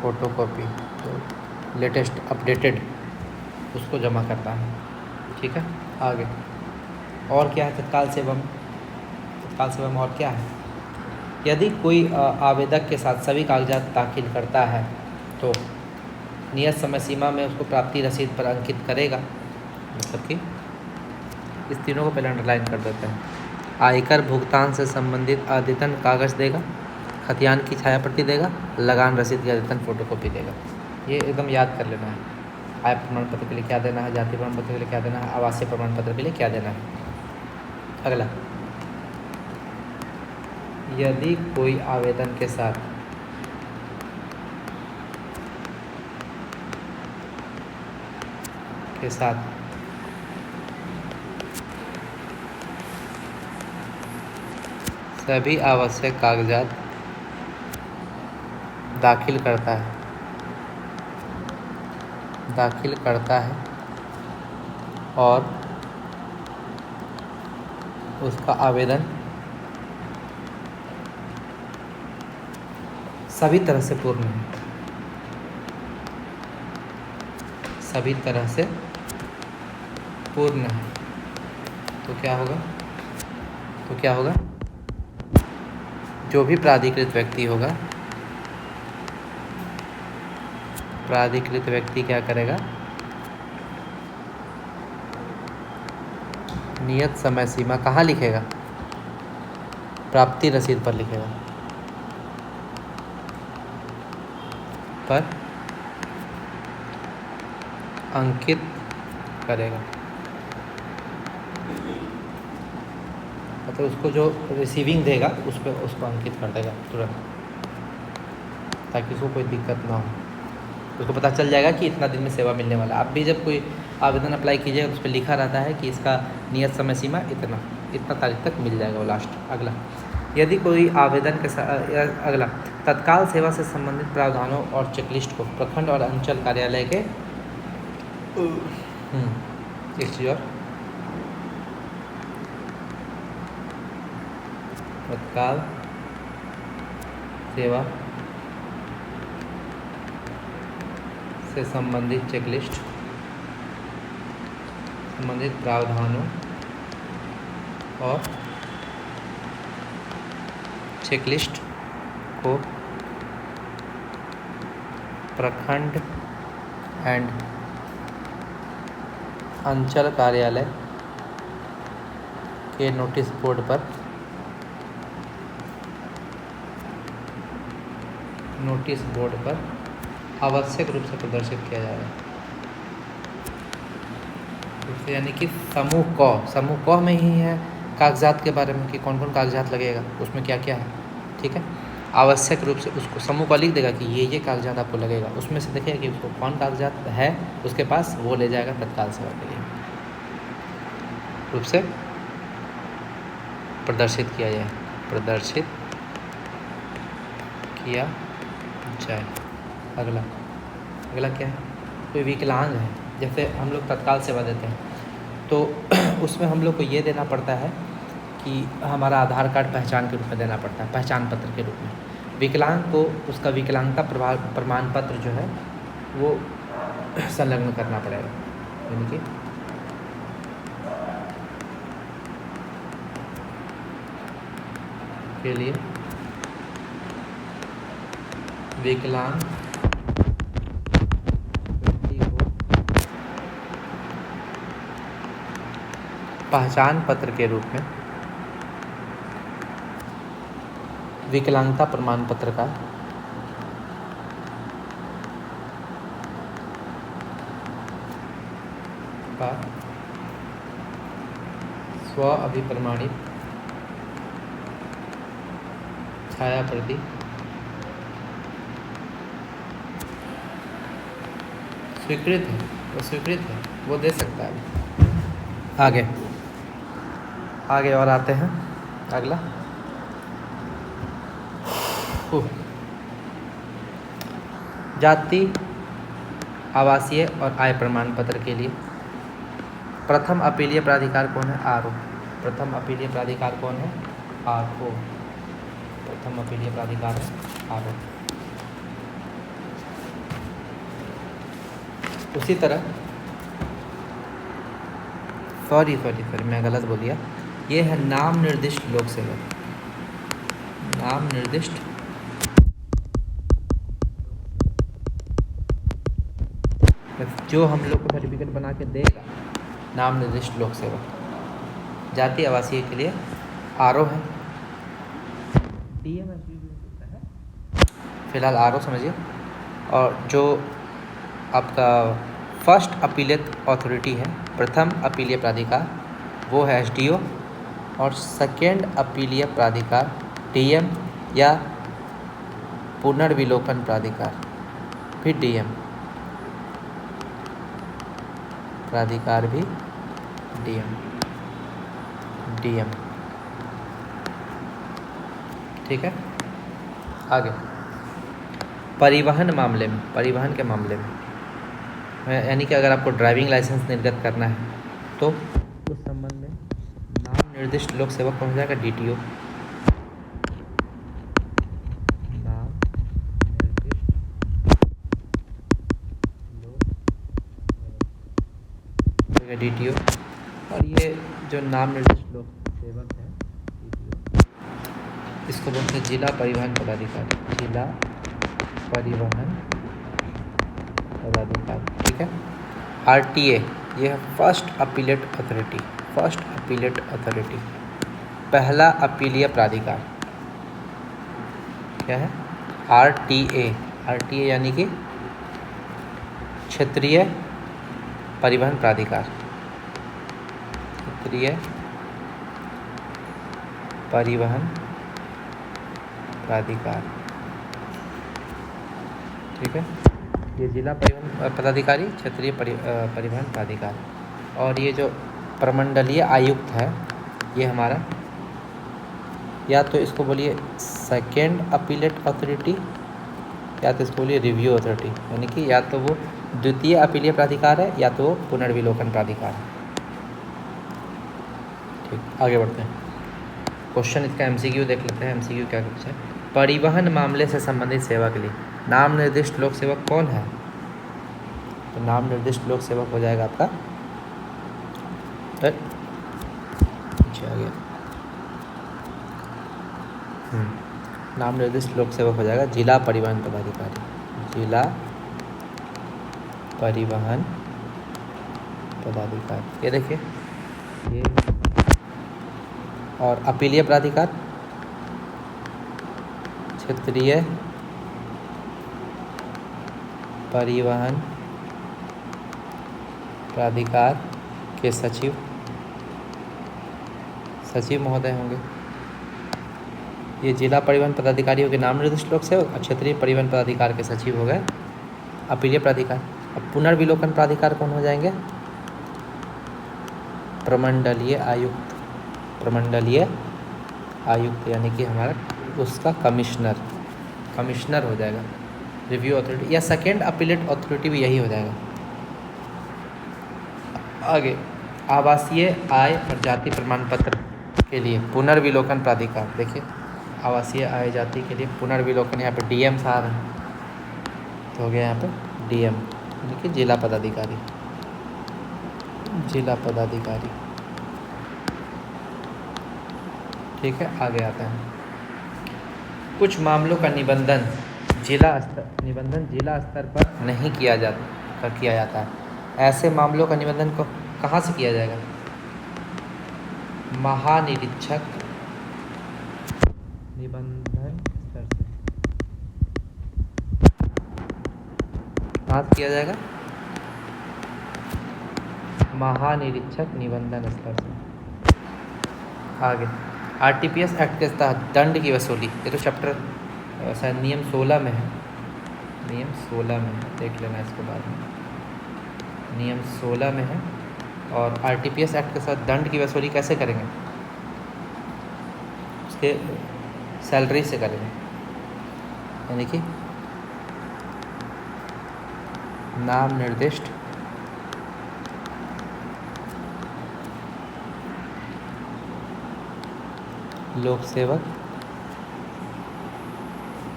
फ़ोटोकॉपी, तो लेटेस्ट अपडेटेड उसको जमा करना है। ठीक है, आगे और क्या है तत्काल सेवा में? तत्काल सेवा में और क्या है? यदि कोई आवेदक के साथ सभी कागजात दाखिल करता है तो नियत समय सीमा में उसको प्राप्ति रसीद पर अंकित करेगा। मतलब कि इस तीनों को पहले अंडरलाइन कर देते हैं। आयकर भुगतान से संबंधित अद्यतन कागज़ देगा, खतियान की छाया प्रति देगा, लगान रसीद की अद्यतन फ़ोटोकॉपी देगा। ये एकदम याद कर लेना है। आय प्रमाण पत्र के लिए क्या देना है, जाति प्रमाण पत्र के लिए क्या देना है, आवासीय प्रमाण पत्र के लिए क्या देना है। अगला, यदि कोई आवेदन के साथ सभी आवश्यक कागजात दाखिल करता है और उसका आवेदन सभी तरह से पूर्ण है, सभी तरह से पूर्ण है, तो क्या होगा? जो भी प्राधिकृत व्यक्ति क्या करेगा? नियत समय सीमा कहाँ लिखेगा? प्राप्ति रसीद पर लिखेगा, पर अंकित करेगा। मतलब उसको जो रिसीविंग देगा उस पर उसको अंकित कर देगा तुरंत, ताकि उसको कोई दिक्कत ना हो। उसको पता चल जाएगा कि इतना दिन में सेवा मिलने वाला। आप भी जब कोई आवेदन अप्लाई कीजिएगा तो उस पर लिखा रहता है कि इसका नियत समय सीमा इतना तारीख तक मिल जाएगा वो लास्ट। अगला, यदि कोई आवेदन के साथ अगला तत्काल सेवा से संबंधित प्रावधानों और चेकलिस्ट को प्रखंड और अंचल कार्यालय के तत्काल सेवा से संबंधित चेकलिस्ट, संबंधित प्रावधानों और चेकलिस्ट को प्रखंड एंड अंचल कार्यालय के नोटिस बोर्ड पर आवश्यक रूप से प्रदर्शित किया जाएगा। यानी कि समूह क में ही है कागजात के बारे में कि कौन कौन कागजात लगेगा, उसमें क्या क्या है। ठीक है, आवश्यक रूप से उसको समूह को लिख देगा कि ये कागजात आपको लगेगा। उसमें से देखिए कि उसको कौन कागजात है उसके पास, वो ले जाएगा तत्काल सेवा के लिए रूप से प्रदर्शित किया जाए। अगला क्या है? कोई विकलांग है, जैसे हम लोग तत्काल सेवा देते हैं तो उसमें हम लोग को ये देना पड़ता है कि हमारा आधार कार्ड पहचान के रूप में देना पड़ता है, पहचान पत्र के रूप में। विकलांग को उसका विकलांगता प्रमाण पत्र जो है वो संलग्न करना पड़ेगा। यानी कि के लिए विकलांग व्यक्ति को पहचान पत्र के रूप में विकलांगता प्रमाण पत्र का स्व अभिप्रमाणित छाया प्रति स्वीकृत है, वो स्वीकृत है, वो दे सकता है। आगे आगे और आते हैं। अगला जाति, आवासीय और आय प्रमाण पत्र के लिए प्रथम अपीलीय प्राधिकार कौन है? आरओ। प्रथम अपीलीय प्राधिकार कौन है? आरओ। प्रथम अपीलीय प्राधिकार है आरओ। उसी तरह सॉरी मैं गलत बोल दिया। ये है नाम निर्दिष्ट लोक सेवक। नाम निर्दिष्ट जो हम लोग को सर्टिफिकेट बना के देगा, नाम निर्दिष्ट लोक सेवक। जाति आवासीय के लिए आरओ है, डीएम है, फिलहाल आरओ समझिए। और जो आपका फर्स्ट अपीलेट अथॉरिटी है, प्रथम अपीलीय प्राधिकार, वो है एसडीओ। और सेकेंड अपीलीय प्राधिकार डीएम या पुनर्विलोकन प्राधिकार, फिर डीएम प्राधिकार भी डीएम। ठीक है। आगे परिवहन के मामले में यानी कि अगर आपको ड्राइविंग लाइसेंस निर्गत करना है तो उस संबंध में नाम निर्दिष्ट लोक सेवक कौन हो जाएगा? डीटीओ। नाम निर्दिष्ट डीटीओ। और ये जो नाम निर्दिष्ट लोक सेवक है डीटीओ, इसको बोलते हैं जिला परिवहन पदाधिकारी। जिला परिवहन पदाधिकारी। ठीक है। आरटीए, ये है फर्स्ट अपीलेट अथॉरिटी, पहला अपीलीय प्राधिकार। क्या है? आरटीए यानी कि क्षेत्रीय परिवहन प्राधिकार। क्षेत्रीय परिवहन प्राधिकार। ठीक है। ये जिला परिवहन पदाधिकारी, क्षेत्रीय परिवहन प्राधिकार। और ये जो प्रमंडलीय आयुक्त है, ये हमारा, या तो इसको बोलिए सेकेंड अपीलेट अथॉरिटी, या तो इसको बोलिए रिव्यू अथॉरिटी, यानी कि या तो वो द्वितीय अपीलीय प्राधिकार है या तो वो पुनर्विलोकन प्राधिकार है। ठीक, आगे बढ़ते हैं। क्वेश्चन इसका एमसीक्यू देख लेते हैं। एमसीक्यू क्या कुछ है? परिवहन मामले से संबंधित सेवा के लिए नाम निर्दिष्ट लोक सेवक कौन है? तो नाम निर्दिष्ट लोक सेवक हो जाएगा आपका, पीछे आ गया, नाम निर्दिष्ट लोक सेवक हो जाएगा जिला परिवहन पदाधिकारी। जिला परिवहन पदाधिकारी, ये देखिए ये। और अपीलीय प्राधिकार क्षेत्रीय परिवहन प्राधिकार के सचिव महोदय होंगे। ये जिला परिवहन पदाधिकारियों के नाम निर्दिष्ट लोक सेवक और क्षेत्रीय परिवहन प्राधिकार के सचिव हो गए अपीलीय प्राधिकार। अब पुनर्विलोकन प्राधिकार कौन हो जाएंगे? प्रमंडलीय आयुक्त यानी कि हमारा उसका कमिश्नर हो जाएगा। रिव्यू अथॉरिटी या सेकेंड अपीलेट अथॉरिटी भी यही हो जाएगा। आगे आवासीय, आय और जाति प्रमाण पत्र के लिए पुनर्विलोकन प्राधिकार। देखिए आवासीय, आय, जाति के लिए पुनर्विलोकन, यहाँ पे डीएम आ रहा है तो हो गया यहाँ पे डीएम यानी कि जिला पदाधिकारी। ठीक है। आगे आता है कुछ मामलों का निबंधन जिला स्तर पर नहीं किया जाता है। ऐसे मामलों का निबंधन को कहाँ से किया जाएगा? महानिरीक्षक निबंधन स्तर से। कहाँ से किया जाएगा? महानिरीक्षक निबंधन स्तर से। आगे आरटीपीएस एक्ट के तहत दंड की वसूली, ये तो चैप्टर शायद नियम 16 में है, नियम 16 में है, देख लेना इसके बाद में, नियम 16 में है। और आरटीपीएस एक्ट के साथ दंड की वसूली कैसे करेंगे, उसके सैलरी से करेंगे, यानी कि नाम निर्दिष्ट लोक सेवक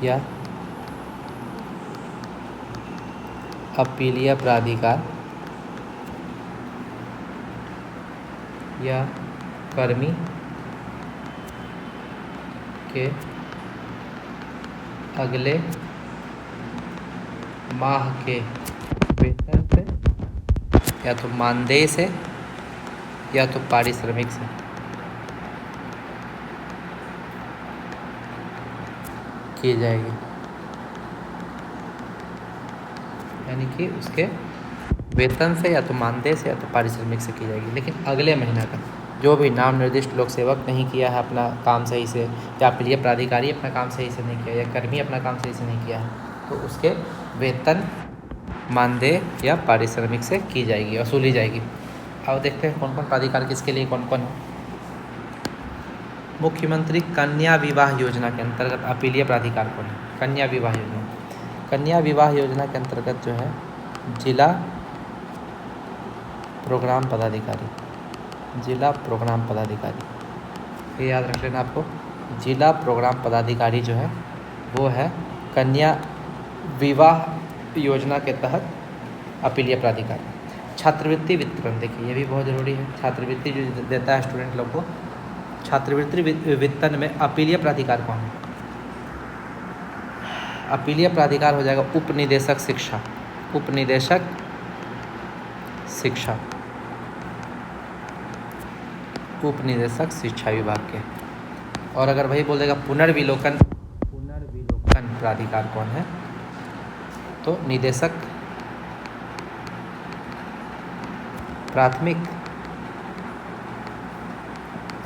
या अपीलीय प्राधिकार या कर्मी के अगले माह के वेतन से या तो मानदेय से या तो पारिश्रमिक से की जाएगी, यानी कि उसके वेतन से या तो मानदेय से या तो पारिश्रमिक से की जाएगी। लेकिन अगले महीना का जो भी नाम निर्दिष्ट लोक सेवक नहीं किया है अपना काम सही से, या अपीलीय प्राधिकारी अपना काम सही से नहीं किया, या कर्मी अपना काम सही से नहीं किया है, तो उसके वेतन, मानदेय या पारिश्रमिक से की जाएगी, वसूली जाएगी। अब देखते हैं कौन कौन प्राधिकार किसके लिए कौन कौन है। मुख्यमंत्री कन्या विवाह योजना के अंतर्गत अपीलीय प्राधिकार कौन है? कन्या विवाह योजना, कन्या विवाह योजना के अंतर्गत जो है जिला प्रोग्राम पदाधिकारी, जिला प्रोग्राम पदाधिकारी, ये याद रख लेना आपको, जिला प्रोग्राम पदाधिकारी जो है वो है कन्या विवाह योजना के तहत अपीलीय प्राधिकारी। छात्रवृत्ति वितरण, देखिए ये भी बहुत ज़रूरी है, छात्रवृत्ति जो देता है स्टूडेंट लोग को, छात्रवृत्ति वितरण में अपीलीय प्राधिकार कौन है? अपीलीय प्राधिकार हो जाएगा उपनिदेशक शिक्षा, उपनिदेशक शिक्षा, उपनिदेशक शिक्षा विभाग के। और अगर वही बोल देगा पुनर्विलोकन, पुनर्विलोकन प्राधिकार कौन है? तो निदेशक प्राथमिक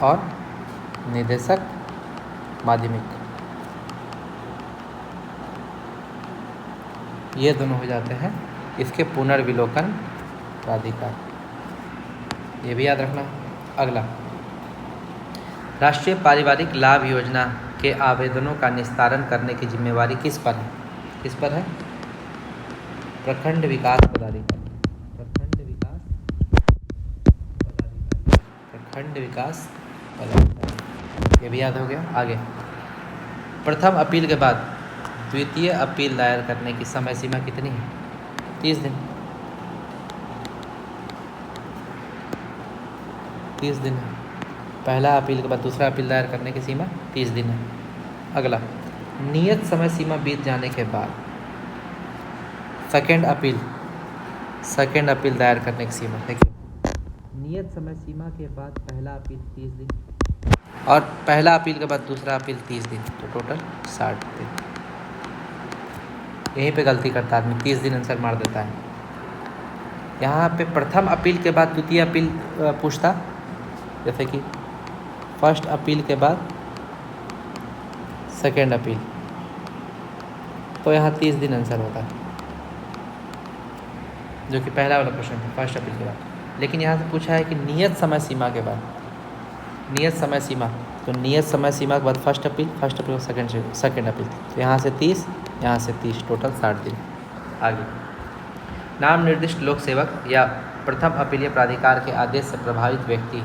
और निदेशक माध्यमिक, ये दोनों हो जाते हैं इसके पुनर्विलोकन प्राधिकार, ये भी याद रखना। अगला, राष्ट्रीय पारिवारिक लाभ योजना के आवेदनों का निस्तारण करने की जिम्मेवारी किस पर है? किस पर है? प्रखंड विकास पदाधिकारी, प्रखंड विकास पदाधिकारी, प्रखंड विकास पदाधिकारी, ये भी याद हो गया। आगे, प्रथम अपील के बाद द्वितीय अपील दायर करने की समय सीमा कितनी है? 30 दिन, 30 दिन है। पहला अपील के बाद दूसरा अपील दायर करने की सीमा 30 दिन है। अगला, नियत समय सीमा बीत जाने के बाद सेकेंड अपील दायर करने की सीमा, देखिए नियत समय सीमा के बाद पहला अपील 30 दिन और पहला अपील के बाद दूसरा अपील 30 दिन, तो टोटल 60 दिन। यहीं पे गलती करता आदमी, 30 दिन आंसर मार देता है। यहाँ पे प्रथम अपील के बाद द्वितीय अपील पूछता, जैसे कि फर्स्ट अपील के बाद सेकेंड अपील, तो यहाँ 30 दिन आंसर होता है, जो कि पहला वाला क्वेश्चन था फर्स्ट अपील के बाद। लेकिन यहाँ से पूछा है कि नियत समय सीमा के बाद, नियत समय सीमा, तो नियत समय सीमा के बाद फर्स्ट अपील सेकेंड अपील, तो यहाँ से 30, यहाँ से 30, टोटल 60 दिन। आगे, नाम निर्दिष्ट लोक सेवक या प्रथम अपीलीय प्राधिकार के आदेश से प्रभावित व्यक्ति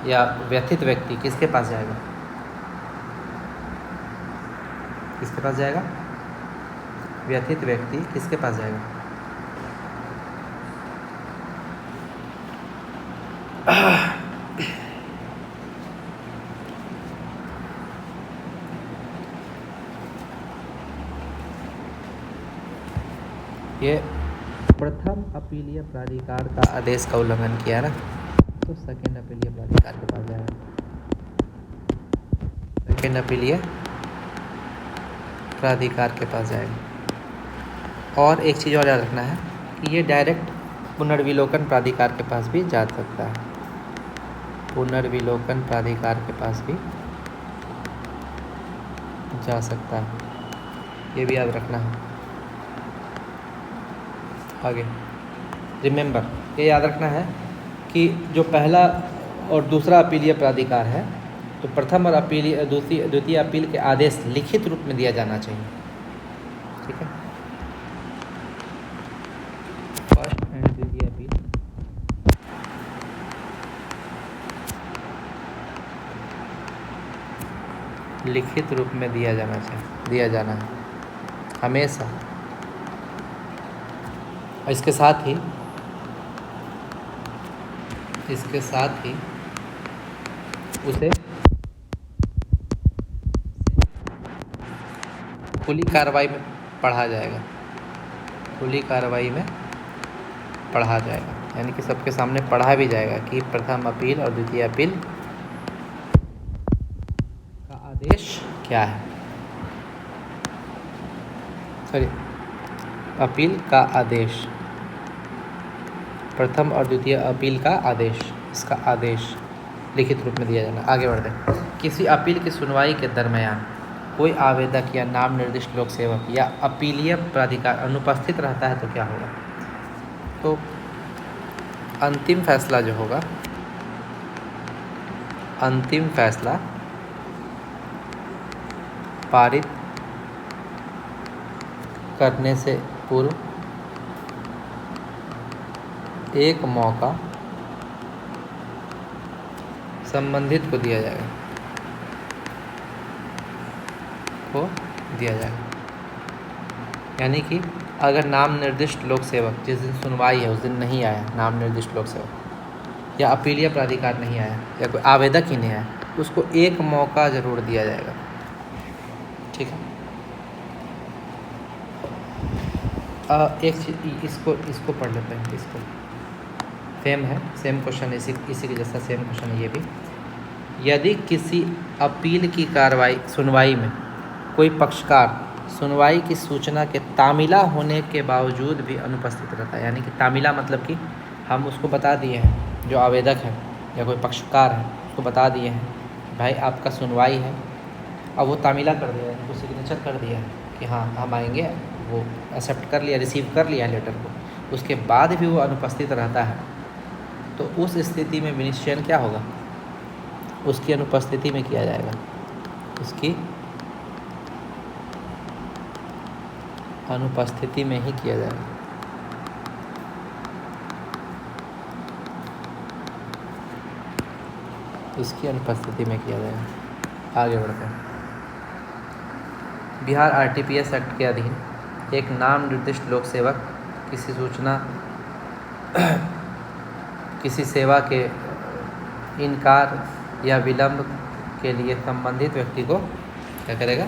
या व्यथित व्यक्ति किसके पास जाएगा? किसके पास जाएगा? व्यथित व्यक्ति किसके पास जाएगा? ये प्रथम अपीलीय प्राधिकार का आदेश का उल्लंघन किया ना, तो सेकेंड अपीलीय प्राधिकार के पास जाएगा, सेकेंड अपीलीय प्राधिकार के पास जाएगा। और एक चीज़ और याद रखना है कि ये डायरेक्ट पुनर्विलोकन प्राधिकार के पास भी जा सकता है, पुनर्विलोकन प्राधिकार के पास भी जा सकता है, ये भी याद रखना है। आगे रिमेंबर, ये याद रखना है कि जो पहला और दूसरा अपीलीय प्राधिकार है, तो प्रथम और अपीलीय द्वितीय अपील के आदेश लिखित रूप में दिया जाना चाहिए। ठीक है, फर्स्ट एंड द्वितीय अपील लिखित रूप में दिया जाना है हमेशा। इसके साथ ही उसे खुली कार्रवाई में पढ़ा जाएगा, यानी कि सबके सामने पढ़ा भी जाएगा कि प्रथम अपील और द्वितीय अपील का आदेश क्या है। अपील का आदेश, प्रथम और द्वितीय अपील का आदेश, इसका आदेश लिखित रूप में दिया जाना। आगे बढ़ते हैं। किसी अपील की सुनवाई के दरमियान कोई आवेदक या नाम निर्दिष्ट लोक सेवक या अपीलीय प्राधिकार अनुपस्थित रहता है तो क्या होगा? तो अंतिम फैसला जो होगा, अंतिम फैसला पारित करने से पूर्व एक मौका संबंधित को दिया जाएगा, यानी कि अगर नाम निर्दिष्ट लोक सेवक जिस दिन सुनवाई है उस दिन नहीं आया, नाम निर्दिष्ट लोक सेवक या अपीलीय प्राधिकार नहीं आया या कोई आवेदक ही नहीं आया, तो उसको एक मौका ज़रूर दिया जाएगा। ठीक है, एक चीज इसको पढ़ लेते हैं। इसको सेम है, सेम क्वेश्चन, इसी के जैसा सेम क्वेश्चन है ये भी। यदि किसी अपील की सुनवाई में कोई पक्षकार सुनवाई की सूचना के तामीला होने के बावजूद भी अनुपस्थित रहता है, यानी कि तामीला मतलब कि हम उसको बता दिए हैं, जो आवेदक है या कोई पक्षकार है उसको बता दिए हैं भाई आपका सुनवाई है, अब वो तामीला कर दिया है, उसको सिग्नेचर कर दिया है कि हाँ हम आएंगे, वो एक्सेप्ट कर लिया, रिसीव कर लिया लेटर को, उसके बाद भी वो अनुपस्थित रहता है, तो उस स्थिति में विनिश्चयन क्या होगा? उसकी अनुपस्थिति में किया जाएगा, उसकी अनुपस्थिति में ही किया जाएगा। उसकी अनुपस्थिति में किया जाएगा। आगे बढ़ते हैं। बिहार आरटीपीएस एक्ट के अधीन एक नाम निर्दिष्ट लोक सेवक किसी सूचना किसी सेवा के इनकार या विलंब के लिए संबंधित व्यक्ति को क्या करेगा?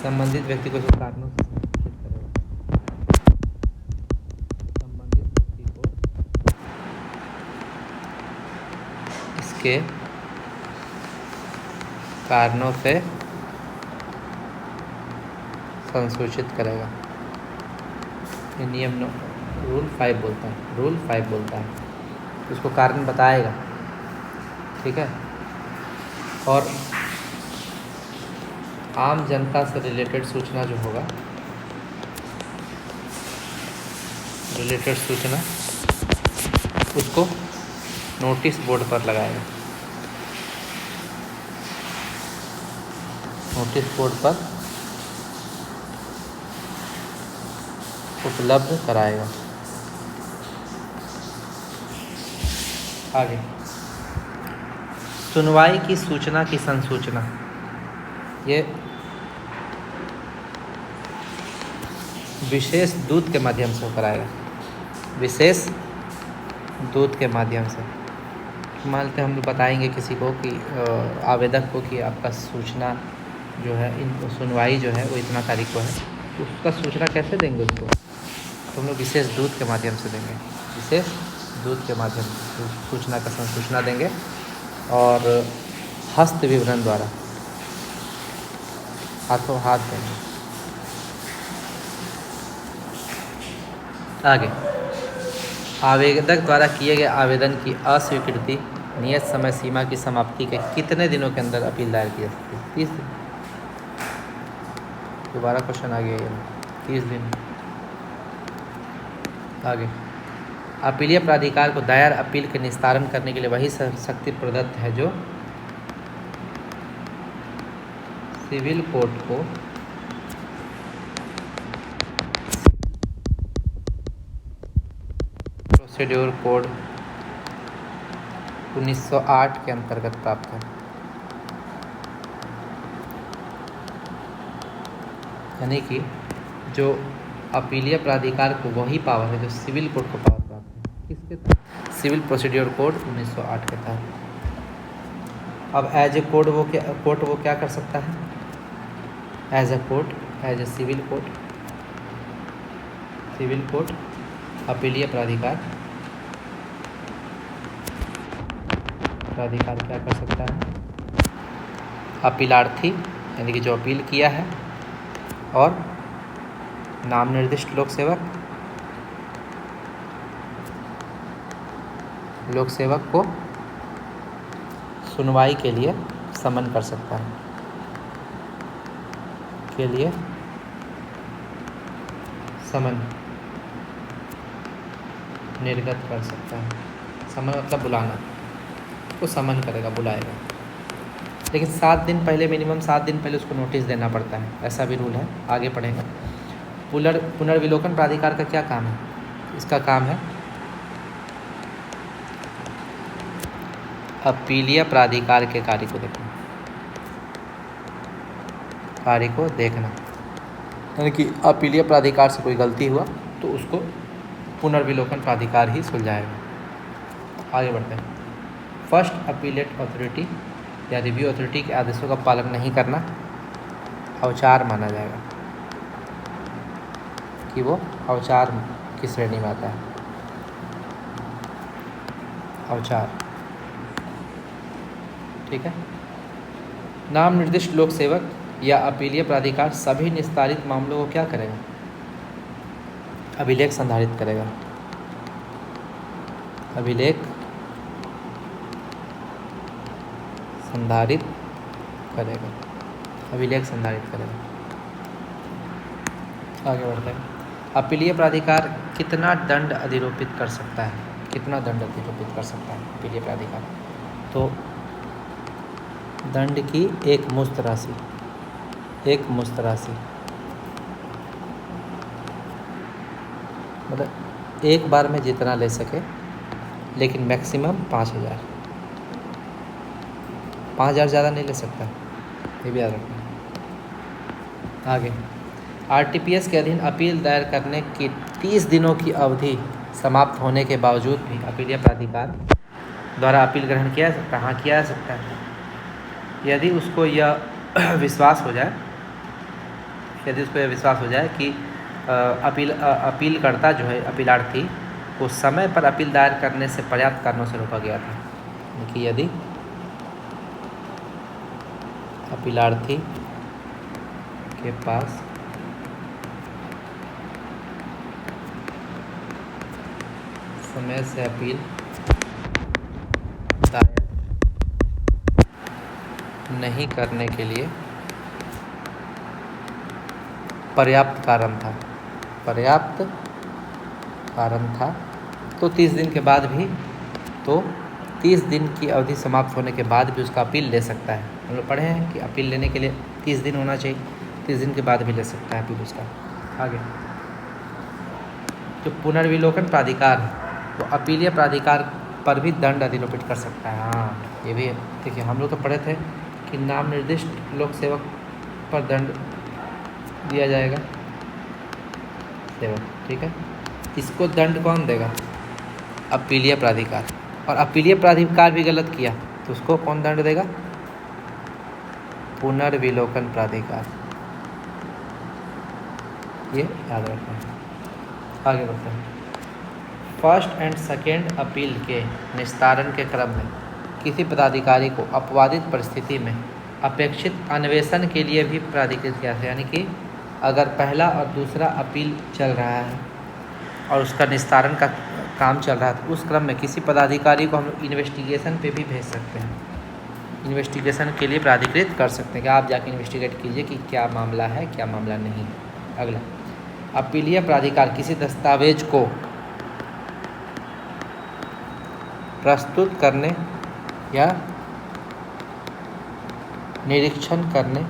संबंधित व्यक्ति को सब कारणों से सूचित करेगा। संबंधित व्यक्ति को इसके कारणों से संसूचित करेगा। ये नियम रूल 5 बोलता है। उसको कारण बताएगा, ठीक है। और आम जनता से रिलेटेड सूचना जो होगा, रिलेटेड सूचना उसको नोटिस बोर्ड पर लगाएगा, नोटिस बोर्ड पर उपलब्ध कराएगा। आगे सुनवाई की सूचना की संसूचना, ये विशेष दूत के माध्यम से कराएगा, विशेष दूत के माध्यम से। मान लेते हम लोग बताएंगे किसी को कि आवेदक को कि आपका सूचना जो है, इन सुनवाई जो है वो इतना तारीख को है, तो उसका सूचना कैसे देंगे उसको? तो हम लोग विशेष दूत के माध्यम से देंगे, विशेष दूत के माध्यम से सूचना का संसूचना देंगे और हस्त विवरण द्वारा हाथों हाथ देंगे। आगे आवेदक द्वारा किए गए आवेदन की अस्वीकृति नियत समय सीमा की समाप्ति के कितने दिनों के अंदर अपील दायर की जा सकती है? 30 दिन। दोबारा क्वेश्चन आ गया ये 30 दिन। आगे, अपीलीय प्राधिकार को दायर अपील के निस्तारण करने के लिए वही शक्ति प्रदत्त है जो सिविल कोर्ट को प्रोसीड्यूर कोड 1908 के अंतर्गत प्राप्त है। यानी कि जो अपीलीय प्राधिकार को वही पावर है जो सिविल कोर्ट को पावर प्राप्त है। किसके तहत? सिविल प्रोसीड्यूर कोड 1908 के तहत। अब एज ए कोर्ट वो क्या कर सकता है? As a court, as a civil court अपीलीय प्राधिकार क्या कर सकता है? अपीलार्थी यानी कि जो अपील किया है और नाम निर्दिष्ट लोक सेवक को सुनवाई के लिए समन कर सकता है, के लिए समन निर्गत कर सकता है। समन मतलब बुलाना, वो समन करेगा, बुलाएगा। लेकिन 7 दिन पहले, मिनिमम 7 दिन पहले उसको नोटिस देना पड़ता है, ऐसा भी रूल है। आगे पढ़ेंगे। पुनर्विलोकन प्राधिकार का क्या काम है? इसका काम है अपीलीय प्राधिकार के कार्य को देखना। यानी कि अपीलीय प्राधिकार से कोई गलती हुआ तो उसको पुनर्विलोकन प्राधिकार ही सुलझाएगा। आगे बढ़ते हैं। फर्स्ट अपीलेट अथॉरिटी या रिव्यू अथॉरिटी के आदेशों का पालन नहीं करना औचार माना जाएगा कि वो औचार की श्रेणी में आता है। औचार, ठीक है। नाम निर्दिष्ट लोक सेवक या अपीलीय प्राधिकार सभी निस्तारित मामलों को क्या करेगा? अभिलेख संधारित करेगा। अभिलेख संधारित करेगा। आगे बढ़ते हैं। अपीलीय प्राधिकार कितना दंड अधिरोपित कर सकता है? अपीलीय प्राधिकार तो दंड की एक मुश्त राशि मतलब एक बार में जितना ले सके, लेकिन मैक्सिमम 5,000। 5,000 ज़्यादा नहीं ले सकता, ये भी याद रखना। आगे, आरटीपीएस के अधीन अपील दायर करने की 30 दिनों की अवधि समाप्त होने के बावजूद भी अपीलीय प्राधिकार द्वारा अपील ग्रहण किया जा सकता है यदि उसको यह विश्वास हो जाए कि अपीलकर्ता जो है, अपीलार्थी को समय पर अपील दायर करने से पर्याप्त कारणों से रोका गया था। कि यदि अपीलार्थी के पास समय से अपील दायर नहीं करने के लिए पर्याप्त कारण था तो 30 दिन के बाद भी, तो 30 दिन की अवधि समाप्त होने के बाद भी उसका अपील ले सकता है। हम लोग पढ़े हैं कि अपील लेने के लिए 30 दिन होना चाहिए, 30 दिन के बाद भी ले सकता है अपील उसका। आगे, जो पुनर्विलोकन प्राधिकार है वो अपीलीय प्राधिकार पर भी दंड अधिरोपित कर सकता है। हाँ, ये भी देखिए, हम लोग तो पढ़े थे कि नाम निर्दिष्ट लोक सेवक पर दंड दिया जाएगा, सेवक, ठीक है। इसको दंड कौन देगा? अपीलीय प्राधिकार। और अपीलीय प्राधिकार भी गलत किया तो उसको कौन दंड देगा? पुनर्विलोकन प्राधिकार। ये याद रखना है। आगे बढ़ते हैं। फर्स्ट एंड सेकेंड अपील के निस्तारण के क्रम में किसी पदाधिकारी को अपवादित परिस्थिति में अपेक्षित अन्वेषण के लिए भी प्राधिकृत किया है। यानी कि अगर पहला और दूसरा अपील चल रहा है और उसका निस्तारण का काम चल रहा है तो उस क्रम में किसी पदाधिकारी को हम लोग इन्वेस्टिगेशन पे भी भेज सकते हैं, इन्वेस्टिगेशन के लिए प्राधिकृत कर सकते हैं कि आप जाके इन्वेस्टिगेट कीजिए कि क्या मामला है क्या मामला नहीं है। अगला, अपीलीय प्राधिकार किसी दस्तावेज को प्रस्तुत करने या निरीक्षण करने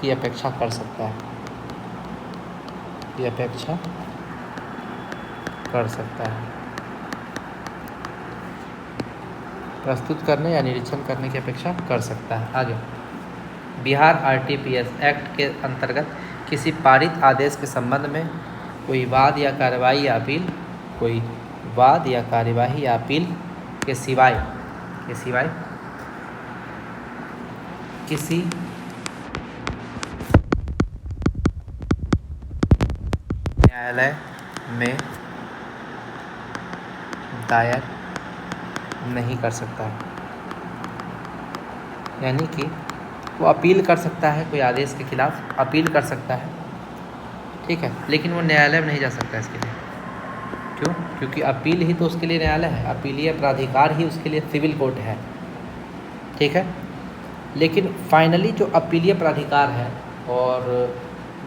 की अपेक्षा कर सकता है, की अपेक्षा कर सकता है, प्रस्तुत करने या निरीक्षण करने की अपेक्षा कर सकता है। आगे, बिहार आरटीपीएस एक्ट के अंतर्गत किसी पारित आदेश के संबंध में कोई वाद या कार्रवाई या अपील, कोई वाद या कार्यवाही या अपील के सिवाय किसी न्यायालय में दायर नहीं कर सकता है। यानी कि वो अपील कर सकता है, कोई आदेश के खिलाफ अपील कर सकता है, ठीक है, लेकिन वो न्यायालय में नहीं जा सकता इसके लिए। क्यों? क्योंकि अपील ही तो उसके लिए न्यायालय है, अपीलीय प्राधिकार ही उसके लिए सिविल कोर्ट है, ठीक है। लेकिन फाइनली जो अपीलीय प्राधिकार है और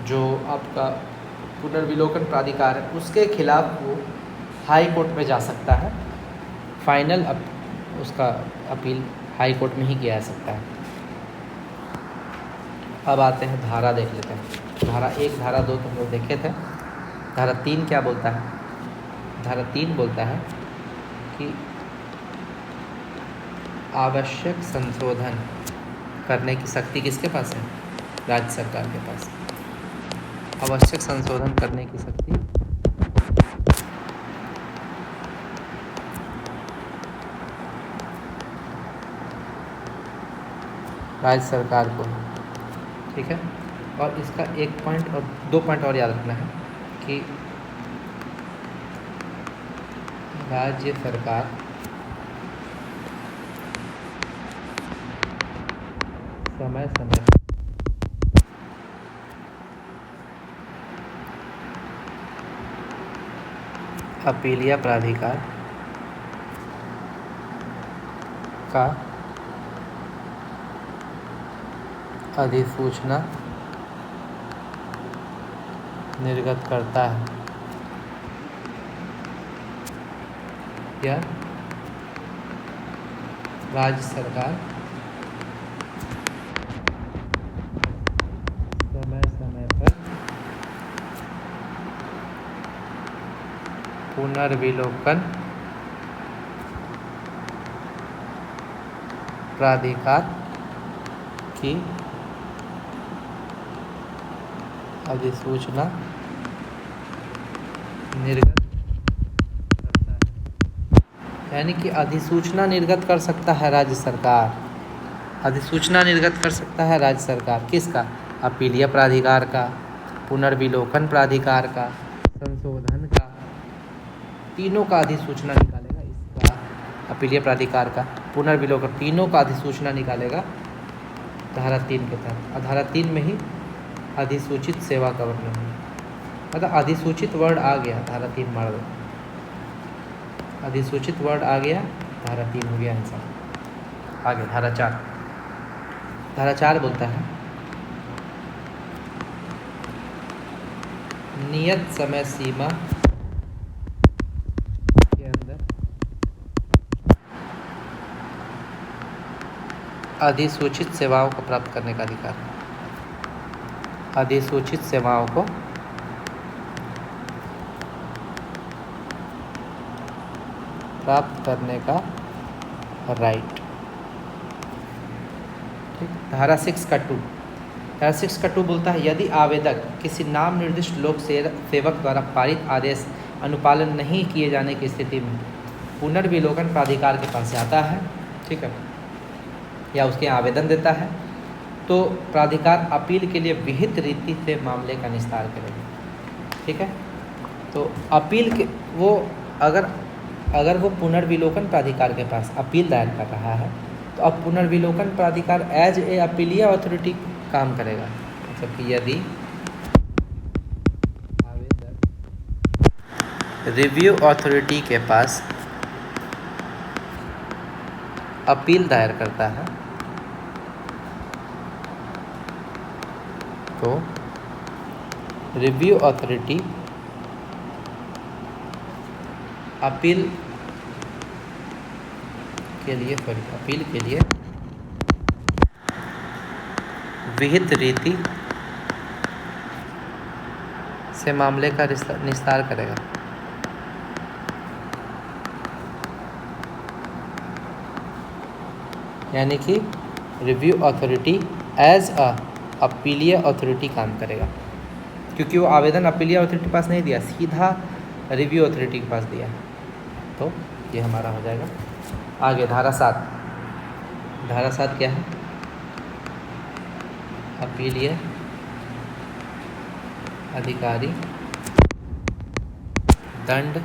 जो आपका पुनर्विलोकन प्राधिकार है उसके खिलाफ वो हाई कोर्ट में जा सकता है, फाइनल उसका अपील हाई कोर्ट में ही किया जा सकता है। अब आते हैं धारा देख लेते हैं। धारा 1 धारा 2 तो हम लोग देखे थे। धारा 3 क्या बोलता है? धारा 3 बोलता है कि आवश्यक संशोधन करने की शक्ति किसके पास है? राज्य सरकार के पास। आवश्यक संशोधन करने की शक्ति राज्य सरकार को, ठीक है। और इसका 1 पॉइंट और 2 पॉइंट और याद रखना है कि राज्य सरकार समय समय अपीलीय प्राधिकार का अधिसूचना निर्गत करता है या राज्य सरकार समय समय पर पुनर्विलोकन प्राधिकार की अधिसूचना निर्गत करता है। यानी कि अधिसूचना निर्गत कर सकता है राज्य सरकार, अधिसूचना निर्गत कर सकता है राज्य सरकार। किसका? अपीलीय प्राधिकार का, पुनर्विलोकन प्राधिकार का, संशोधन का, तीनों का अधिसूचना निकालेगा। इसका अपीलीय प्राधिकार का, पुनर्विलोकन, तीनों का अधिसूचना निकालेगा धारा 3 के तहत। और धारा 3 में ही अधिसूचित सेवा का वर्णन है। मतलब अधिसूचित वर्ड आ गया, धारा 3 मार दो, अधिसूचित वर्ड आ गया, धारा 3 हो गया आंसर। आगे धारा 4। धारा 4 बोलता है नियत समय सीमा के अंदर अधिसूचित सेवाओं को प्राप्त करने का अधिकार। अधिसूचित सेवाओं को प्राप्त करने का राइट, ठीक। धारा 6 का 2। धारा 6 का 2 बोलता है यदि आवेदक किसी नाम निर्दिष्ट लोक सेवक द्वारा पारित आदेश अनुपालन नहीं किए जाने की स्थिति में पुनर्विलोकन प्राधिकार के पास जाता है, ठीक है, या उसके आवेदन देता है, तो प्राधिकार अपील के लिए विहित रीति से मामले का निस्तार करेगा, ठीक है। तो अपील के वो अगर वो पुनर्विलोकन प्राधिकार के पास अपील दायर कर रहा है तो अब पुनर्विलोकन प्राधिकार एज ए अपीलीय अथॉरिटी काम करेगा। मतलब कि यदि आवेदक रिव्यू अथॉरिटी के पास अपील दायर करता है तो रिव्यू अथॉरिटी अपील के लिए विहित रीति से मामले का निस्तार करेगा। यानी कि रिव्यू अथॉरिटी एज अ अपीलीय अथॉरिटी काम करेगा, क्योंकि वो आवेदन अपीलीय अथॉरिटी के पास नहीं दिया, सीधा रिव्यू अथॉरिटी के पास दिया। तो ये हमारा हो जाएगा। आगे धारा 7 क्या है? अपीलीय अधिकारी दंड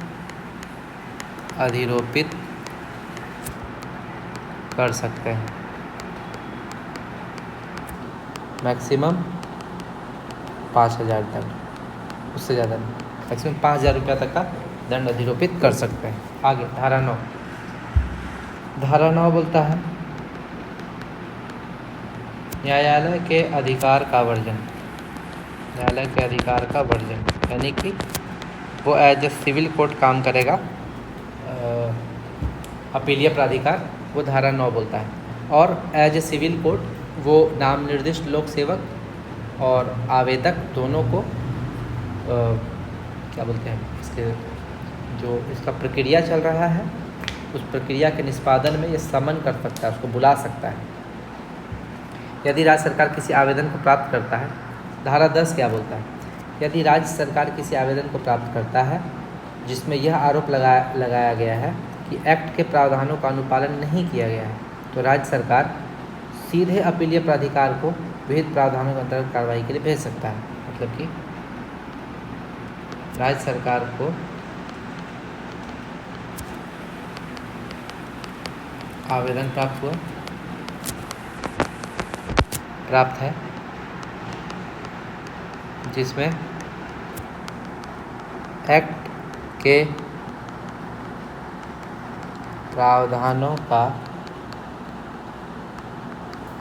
अधिरोपित कर सकते हैं। मैक्सिमम 5,000 दंड, उससे ज़्यादा नहीं, मैक्सिमम 5,000 रुपया तक का दंड अधिरोपित कर सकते हैं। आगे धारा 9 बोलता है न्यायालय के अधिकार का वर्जन। यानी कि वो एज ए सिविल कोर्ट काम करेगा, अपीलीय प्राधिकार, वो धारा 9 बोलता है। और एज ए सिविल कोर्ट वो नाम निर्दिष्ट लोक सेवक और आवेदक दोनों को क्या बोलते हैं, इसके जो इसका प्रक्रिया चल रहा है उस प्रक्रिया के निष्पादन में ये समन कर सकता है, उसको बुला सकता है। यदि राज्य सरकार किसी आवेदन को प्राप्त करता है, धारा 10 क्या बोलता है? यदि राज्य सरकार किसी आवेदन को प्राप्त करता है जिसमें यह आरोप लगाया गया है कि एक्ट के प्रावधानों का अनुपालन नहीं किया गया है, तो राज्य सरकार सीधे अपीलीय प्राधिकार को विहित प्रावधानों के अंतर्गत कार्रवाई के लिए भेज सकता है। मतलब कि राज्य सरकार को आवेदन प्राप्त है जिसमें एक्ट के प्रावधानों का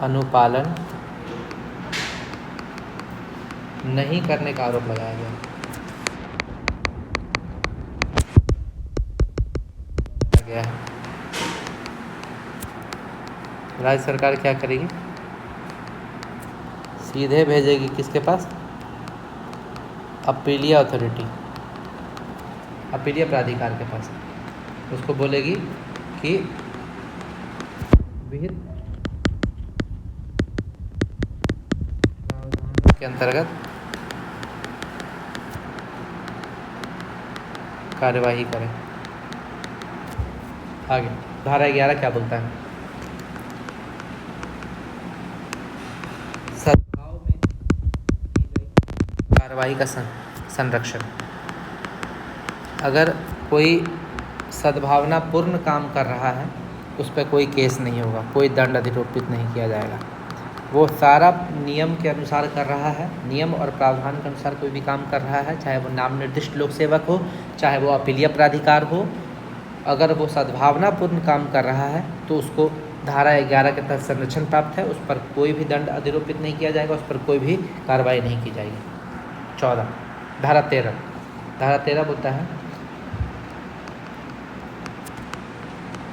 अनुपालन नहीं करने का आरोप लगाया गया है। राज्य सरकार क्या करेगी? सीधे भेजेगी किसके पास? अपीलीय अथॉरिटी, अपीलीय प्राधिकार के पास। उसको बोलेगी कि विहित प्रावधानों के अंतर्गत कार्यवाही करें। आगे धारा 11 क्या बोलता है? सद्भाव में की गई कार्यवाही का संरक्षण। अगर कोई सद्भावनापूर्ण काम कर रहा है उस पर कोई केस नहीं होगा, कोई दंड अधिरोपित नहीं किया जाएगा। वो सारा नियम के अनुसार कर रहा है, नियम और प्रावधान के अनुसार कोई भी काम कर रहा है, चाहे वो नाम निर्दिष्ट लोक सेवक हो, चाहे वो अपीलीय प्राधिकार हो। अगर वो सद्भावनापूर्ण काम कर रहा है तो उसको धारा 11 के तहत संरक्षण प्राप्त है, उस पर कोई भी दंड अधिरोपित नहीं किया जाएगा, उस पर कोई भी कार्रवाई नहीं की जाएगी। 14 धारा 13 बोलता है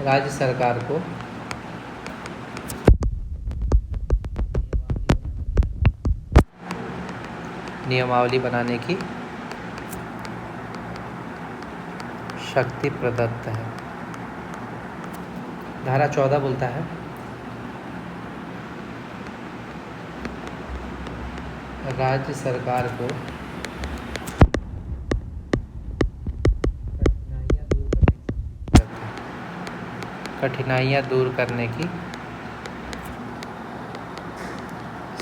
राज्य सरकार को नियमावली बनाने की शक्ति प्रदत्त है। धारा 14 बोलता है राज्य सरकार को कठिनाइयाँ दूर करने की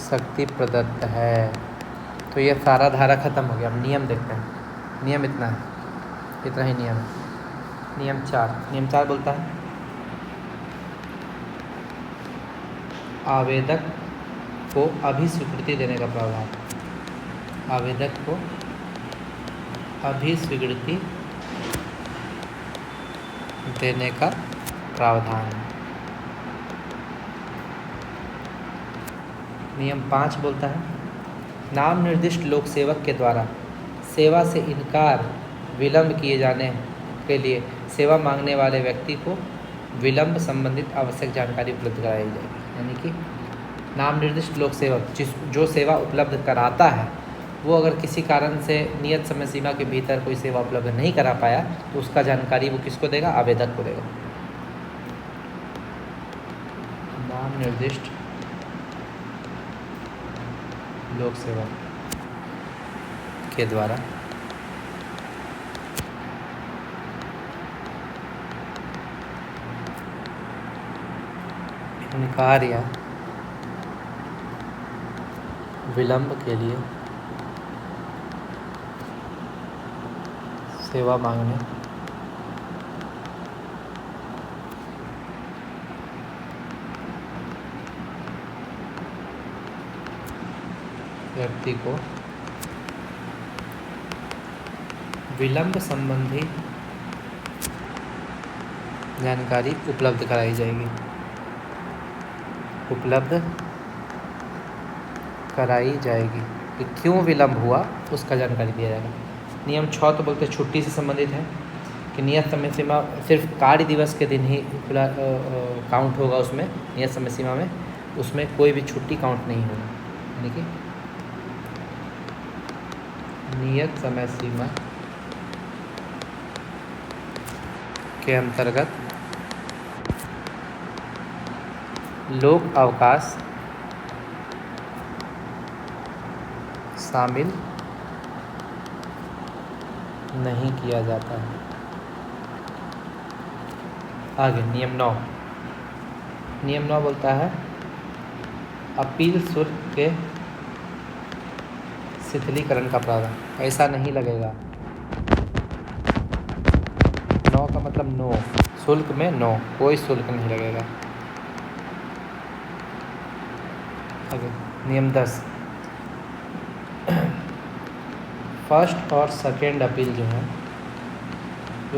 शक्ति प्रदत्त है। तो ये सारा धारा खत्म हो गया। अब नियम देखते हैं। नियम इतना ही नियम है। नियम 4 बोलता है आवेदक को अभिस्वीकृति देने का प्रावधान। आवेदक को अभिस्वीकृति देने का प्रावधान है। नियम 5 बोलता है, नाम निर्दिष्ट लोक सेवक के द्वारा सेवा से इनकार विलंब किए जाने के लिए सेवा मांगने वाले व्यक्ति को विलंब संबंधित आवश्यक जानकारी उपलब्ध कराई जाएगी। यानी कि नाम निर्दिष्ट लोक सेवक जो सेवा उपलब्ध कराता है, वो अगर किसी कारण से नियत समय सीमा के भीतर कोई सेवा उपलब्ध नहीं करा पाया तो उसका जानकारी वो किसको देगा? आवेदक को देगा। नाम निर्दिष्ट लोक सेवा के द्वारा इनकार या विलंब के लिए सेवा मांगने व्यक्ति को विलंब संबंधी जानकारी उपलब्ध कराई जाएगी। उपलब्ध कराई जाएगी कि क्यों विलंब हुआ उसका जानकारी दिया जाएगा। नियम 6 तो बोलते छुट्टी से संबंधित है कि नियत समय सीमा सिर्फ कार्य दिवस के दिन ही काउंट होगा, उसमें नियत समय सीमा में उसमें कोई भी छुट्टी काउंट नहीं होगा। यानी कि नियत समय सीमा के अंतर्गत लोक अवकाश शामिल नहीं किया जाता है। आगे नियम 9। नियम 9 बोलता है अपील शुल्क के शिथिलीकरण का प्रावधान। ऐसा नहीं लगेगा। 9 का मतलब नो, शुल्क में नो, कोई शुल्क नहीं लगेगा। आगे नियम 10। फर्स्ट और सेकेंड अपील जो है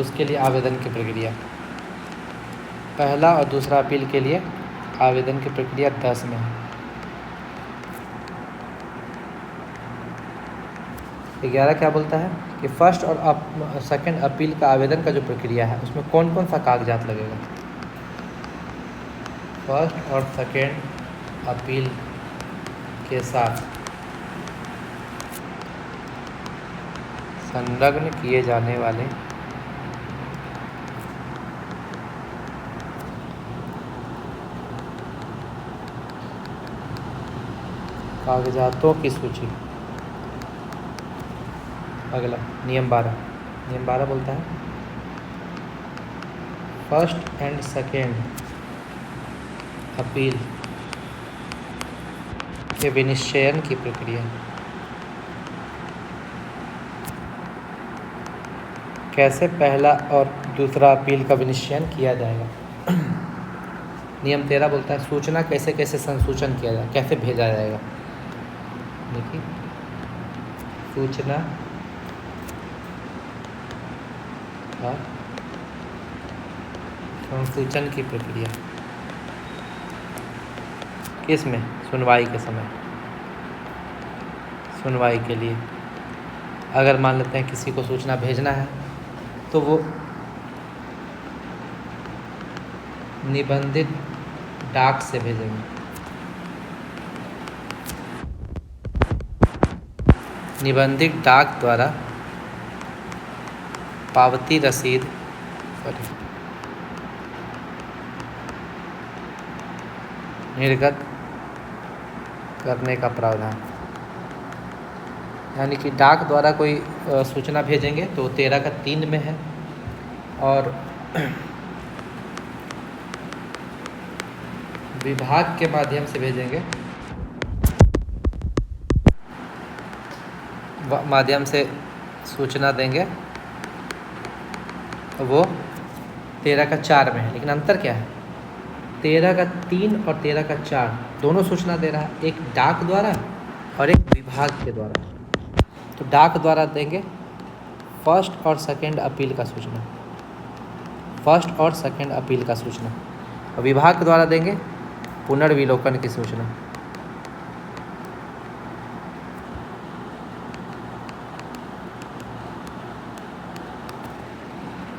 उसके लिए आवेदन की प्रक्रिया, पहला और दूसरा अपील के लिए आवेदन की प्रक्रिया 10 में है। 11 क्या बोलता है कि फर्स्ट और सेकेंड अपील का आवेदन का जो प्रक्रिया है उसमें कौन कौन सा कागजात लगेगा। फर्स्ट और सेकेंड अपील के साथ संलग्न किए जाने वाले कागजातों की सूची। अगला नियम 12। नियम 12 बोलता है फर्स्ट एंड सेकेंड अपील के विनिश्चयन की प्रक्रिया कैसे पहला और दूसरा अपील का विनिश्चयन किया जाएगा। नियम 13 बोलता है सूचना कैसे कैसे संसूचन किया जाए, कैसे भेजा जाएगा। देखिए सूचना और संसूचन की प्रक्रिया किस में? सुनवाई के समय। सुनवाई के लिए अगर मान लेते हैं किसी को सूचना भेजना है तो वो निबंधित डाक से भेजेंगे। निबंधित डाक द्वारा पावती रसीद निर्गत करने का प्रावधान। यानी कि डाक द्वारा कोई सूचना भेजेंगे तो 13 का 3 में है, और विभाग के माध्यम से भेजेंगे, माध्यम से सूचना देंगे तो वो 13 का 4 में है। लेकिन अंतर क्या है? 13 का 3 और 13 का 4 दोनों सूचना दे रहा है, एक डाक द्वारा और एक विभाग के द्वारा। तो डाक द्वारा देंगे फर्स्ट और सेकेंड अपील का सूचना। फर्स्ट और सेकंड अपील का सूचना। और विभाग के द्वारा देंगे पुनर्विलोकन की सूचना।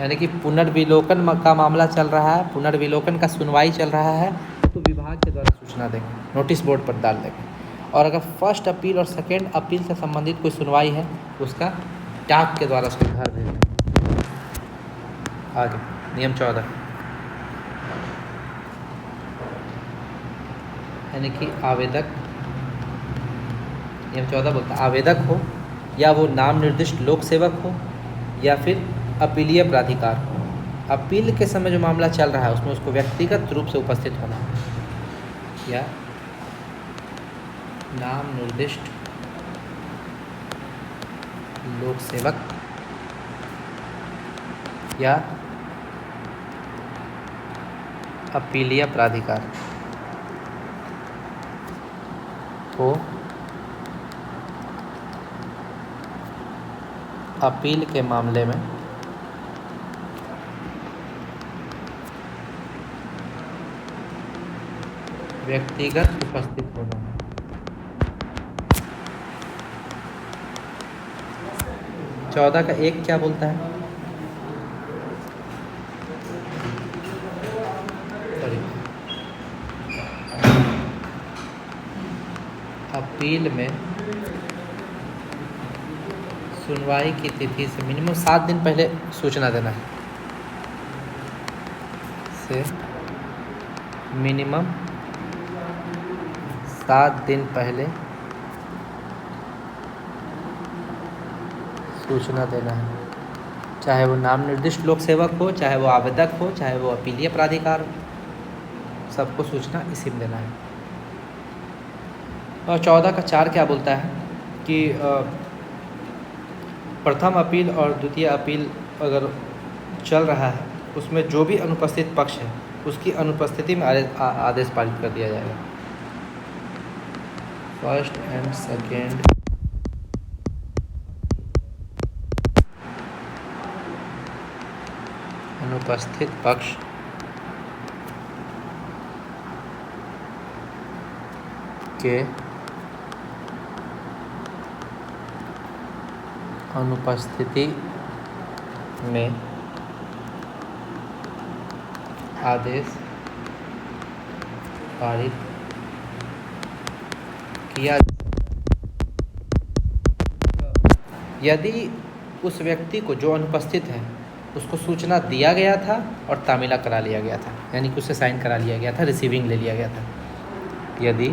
यानी कि पुनर्विलोकन का मामला चल रहा है, पुनर्विलोकन का सुनवाई चल रहा है, तो विभाग के द्वारा सूचना देंगे, नोटिस बोर्ड पर डाल देंगे। और अगर फर्स्ट अपील और सेकेंड अपील से संबंधित कोई सुनवाई है उसका डाक के द्वारा उसके घर भेजेंगे। आगे नियम 14, यानी कि आवेदक, नियम 14 बोलता है आवेदक हो या वो नाम निर्दिष्ट लोक सेवक हो या फिर अपीलीय प्राधिकार हो, अपील के समय जो मामला चल रहा है उसमें उसको व्यक्तिगत रूप से उपस्थित होना है, या नाम निर्दिष्ट लोक सेवक या अपीलीय प्राधिकार को अपील के मामले में व्यक्तिगत उपस्थित होना है। चौदह का एक क्या बोलता है? सॉरी, अपील में सुनवाई की तिथि से मिनिमम 7 दिन पहले सूचना देना है, से मिनिमम 7 दिन पहले सूचना देना है, चाहे वो नाम निर्दिष्ट लोक सेवक हो, चाहे वो आवेदक हो, चाहे वो अपीलीय प्राधिकार हो, सबको सूचना इसी में देना है। और 14 का 4 क्या बोलता है कि प्रथम अपील और द्वितीय अपील अगर चल रहा है उसमें जो भी अनुपस्थित पक्ष है उसकी अनुपस्थिति में आदेश पारित कर दिया जाएगा। फर्स्ट एंड सेकेंड अनुपस्थित पक्ष के अनुपस्थिति में आदेश पारित किया। यदि उस व्यक्ति को जो अनुपस्थित है उसको सूचना दिया गया था और तामीला करा लिया गया था, यानी कि उससे साइन करा लिया गया था, रिसीविंग ले लिया गया था, यदि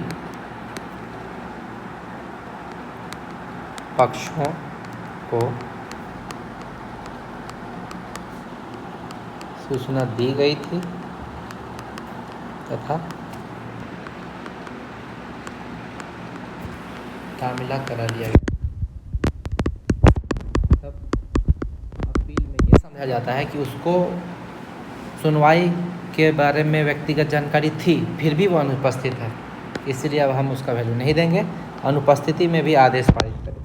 पक्षों को सूचना दी गई थी तथा तामीला करा लिया गया, तब अपील में ये समझा जाता है कि उसको सुनवाई के बारे में व्यक्तिगत जानकारी थी फिर भी वो अनुपस्थित है, इसलिए अब हम उसका वैल्यू नहीं देंगे, अनुपस्थिति में भी आदेश पारित करें।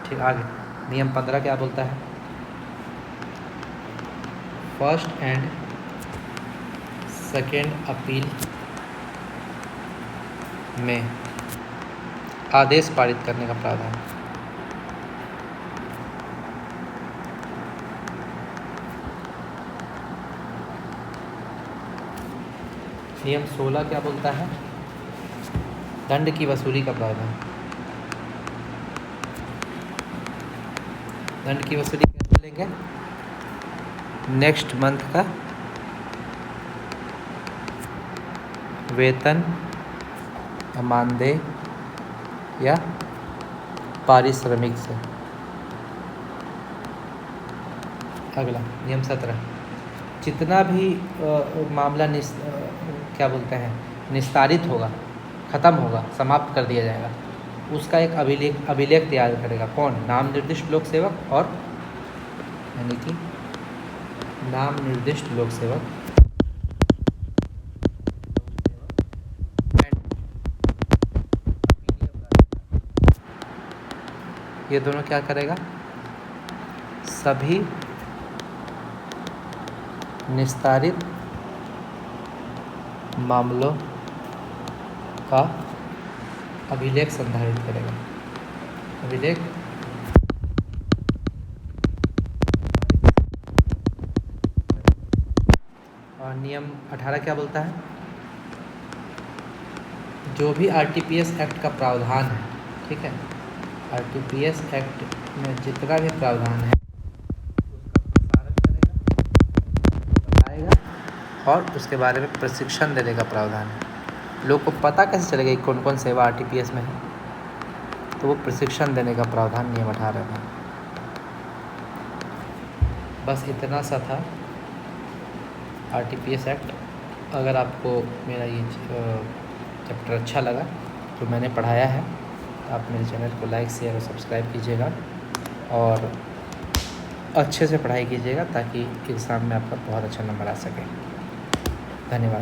ठीक, आगे नियम 15 क्या बोलता है? फर्स्ट एंड सेकेंड अपील में आदेश पारित करने का प्रावधान। नियम 16 क्या बोलता है? दंड की वसूली का प्रावधान। दंड की वसूली कैसे लेंगे? नेक्स्ट मंथ का वेतन, मानदेय या पारिश्रमिक से। अगला नियम 17, जितना भी मामला क्या बोलते हैं निस्तारित होगा, ख़त्म होगा, समाप्त कर दिया जाएगा, उसका एक अभिलेख तैयार करेगा। कौन? नाम निर्दिष्ट लोक सेवक और यानी कि नाम निर्दिष्ट लोक सेवक ये दोनों क्या करेगा? सभी निस्तारित मामलों का अभिलेख संधारित करेगा। अभिलेख और नियम 18 क्या बोलता है? जो भी आरटीपीएस एक्ट का प्रावधान है, ठीक है, आरटीपीएस एक्ट में जितना भी प्रावधान है उसका प्रसारण करेगा, बताएगा और उसके बारे में प्रशिक्षण देने का प्रावधान है। लोग को पता कैसे चलेगा कि कौन कौन सेवा आरटीपीएस में है? तो वो प्रशिक्षण देने का प्रावधान नियम 18 में। बस इतना सा था आरटीपीएस एक्ट। अगर आपको मेरा ये चैप्टर अच्छा लगा तो मैंने पढ़ाया है, आप मेरे चैनल को लाइक शेयर और सब्सक्राइब कीजिएगा और अच्छे से पढ़ाई कीजिएगा ताकि एग्ज़ाम में आपका बहुत अच्छा नंबर आ सके। धन्यवाद।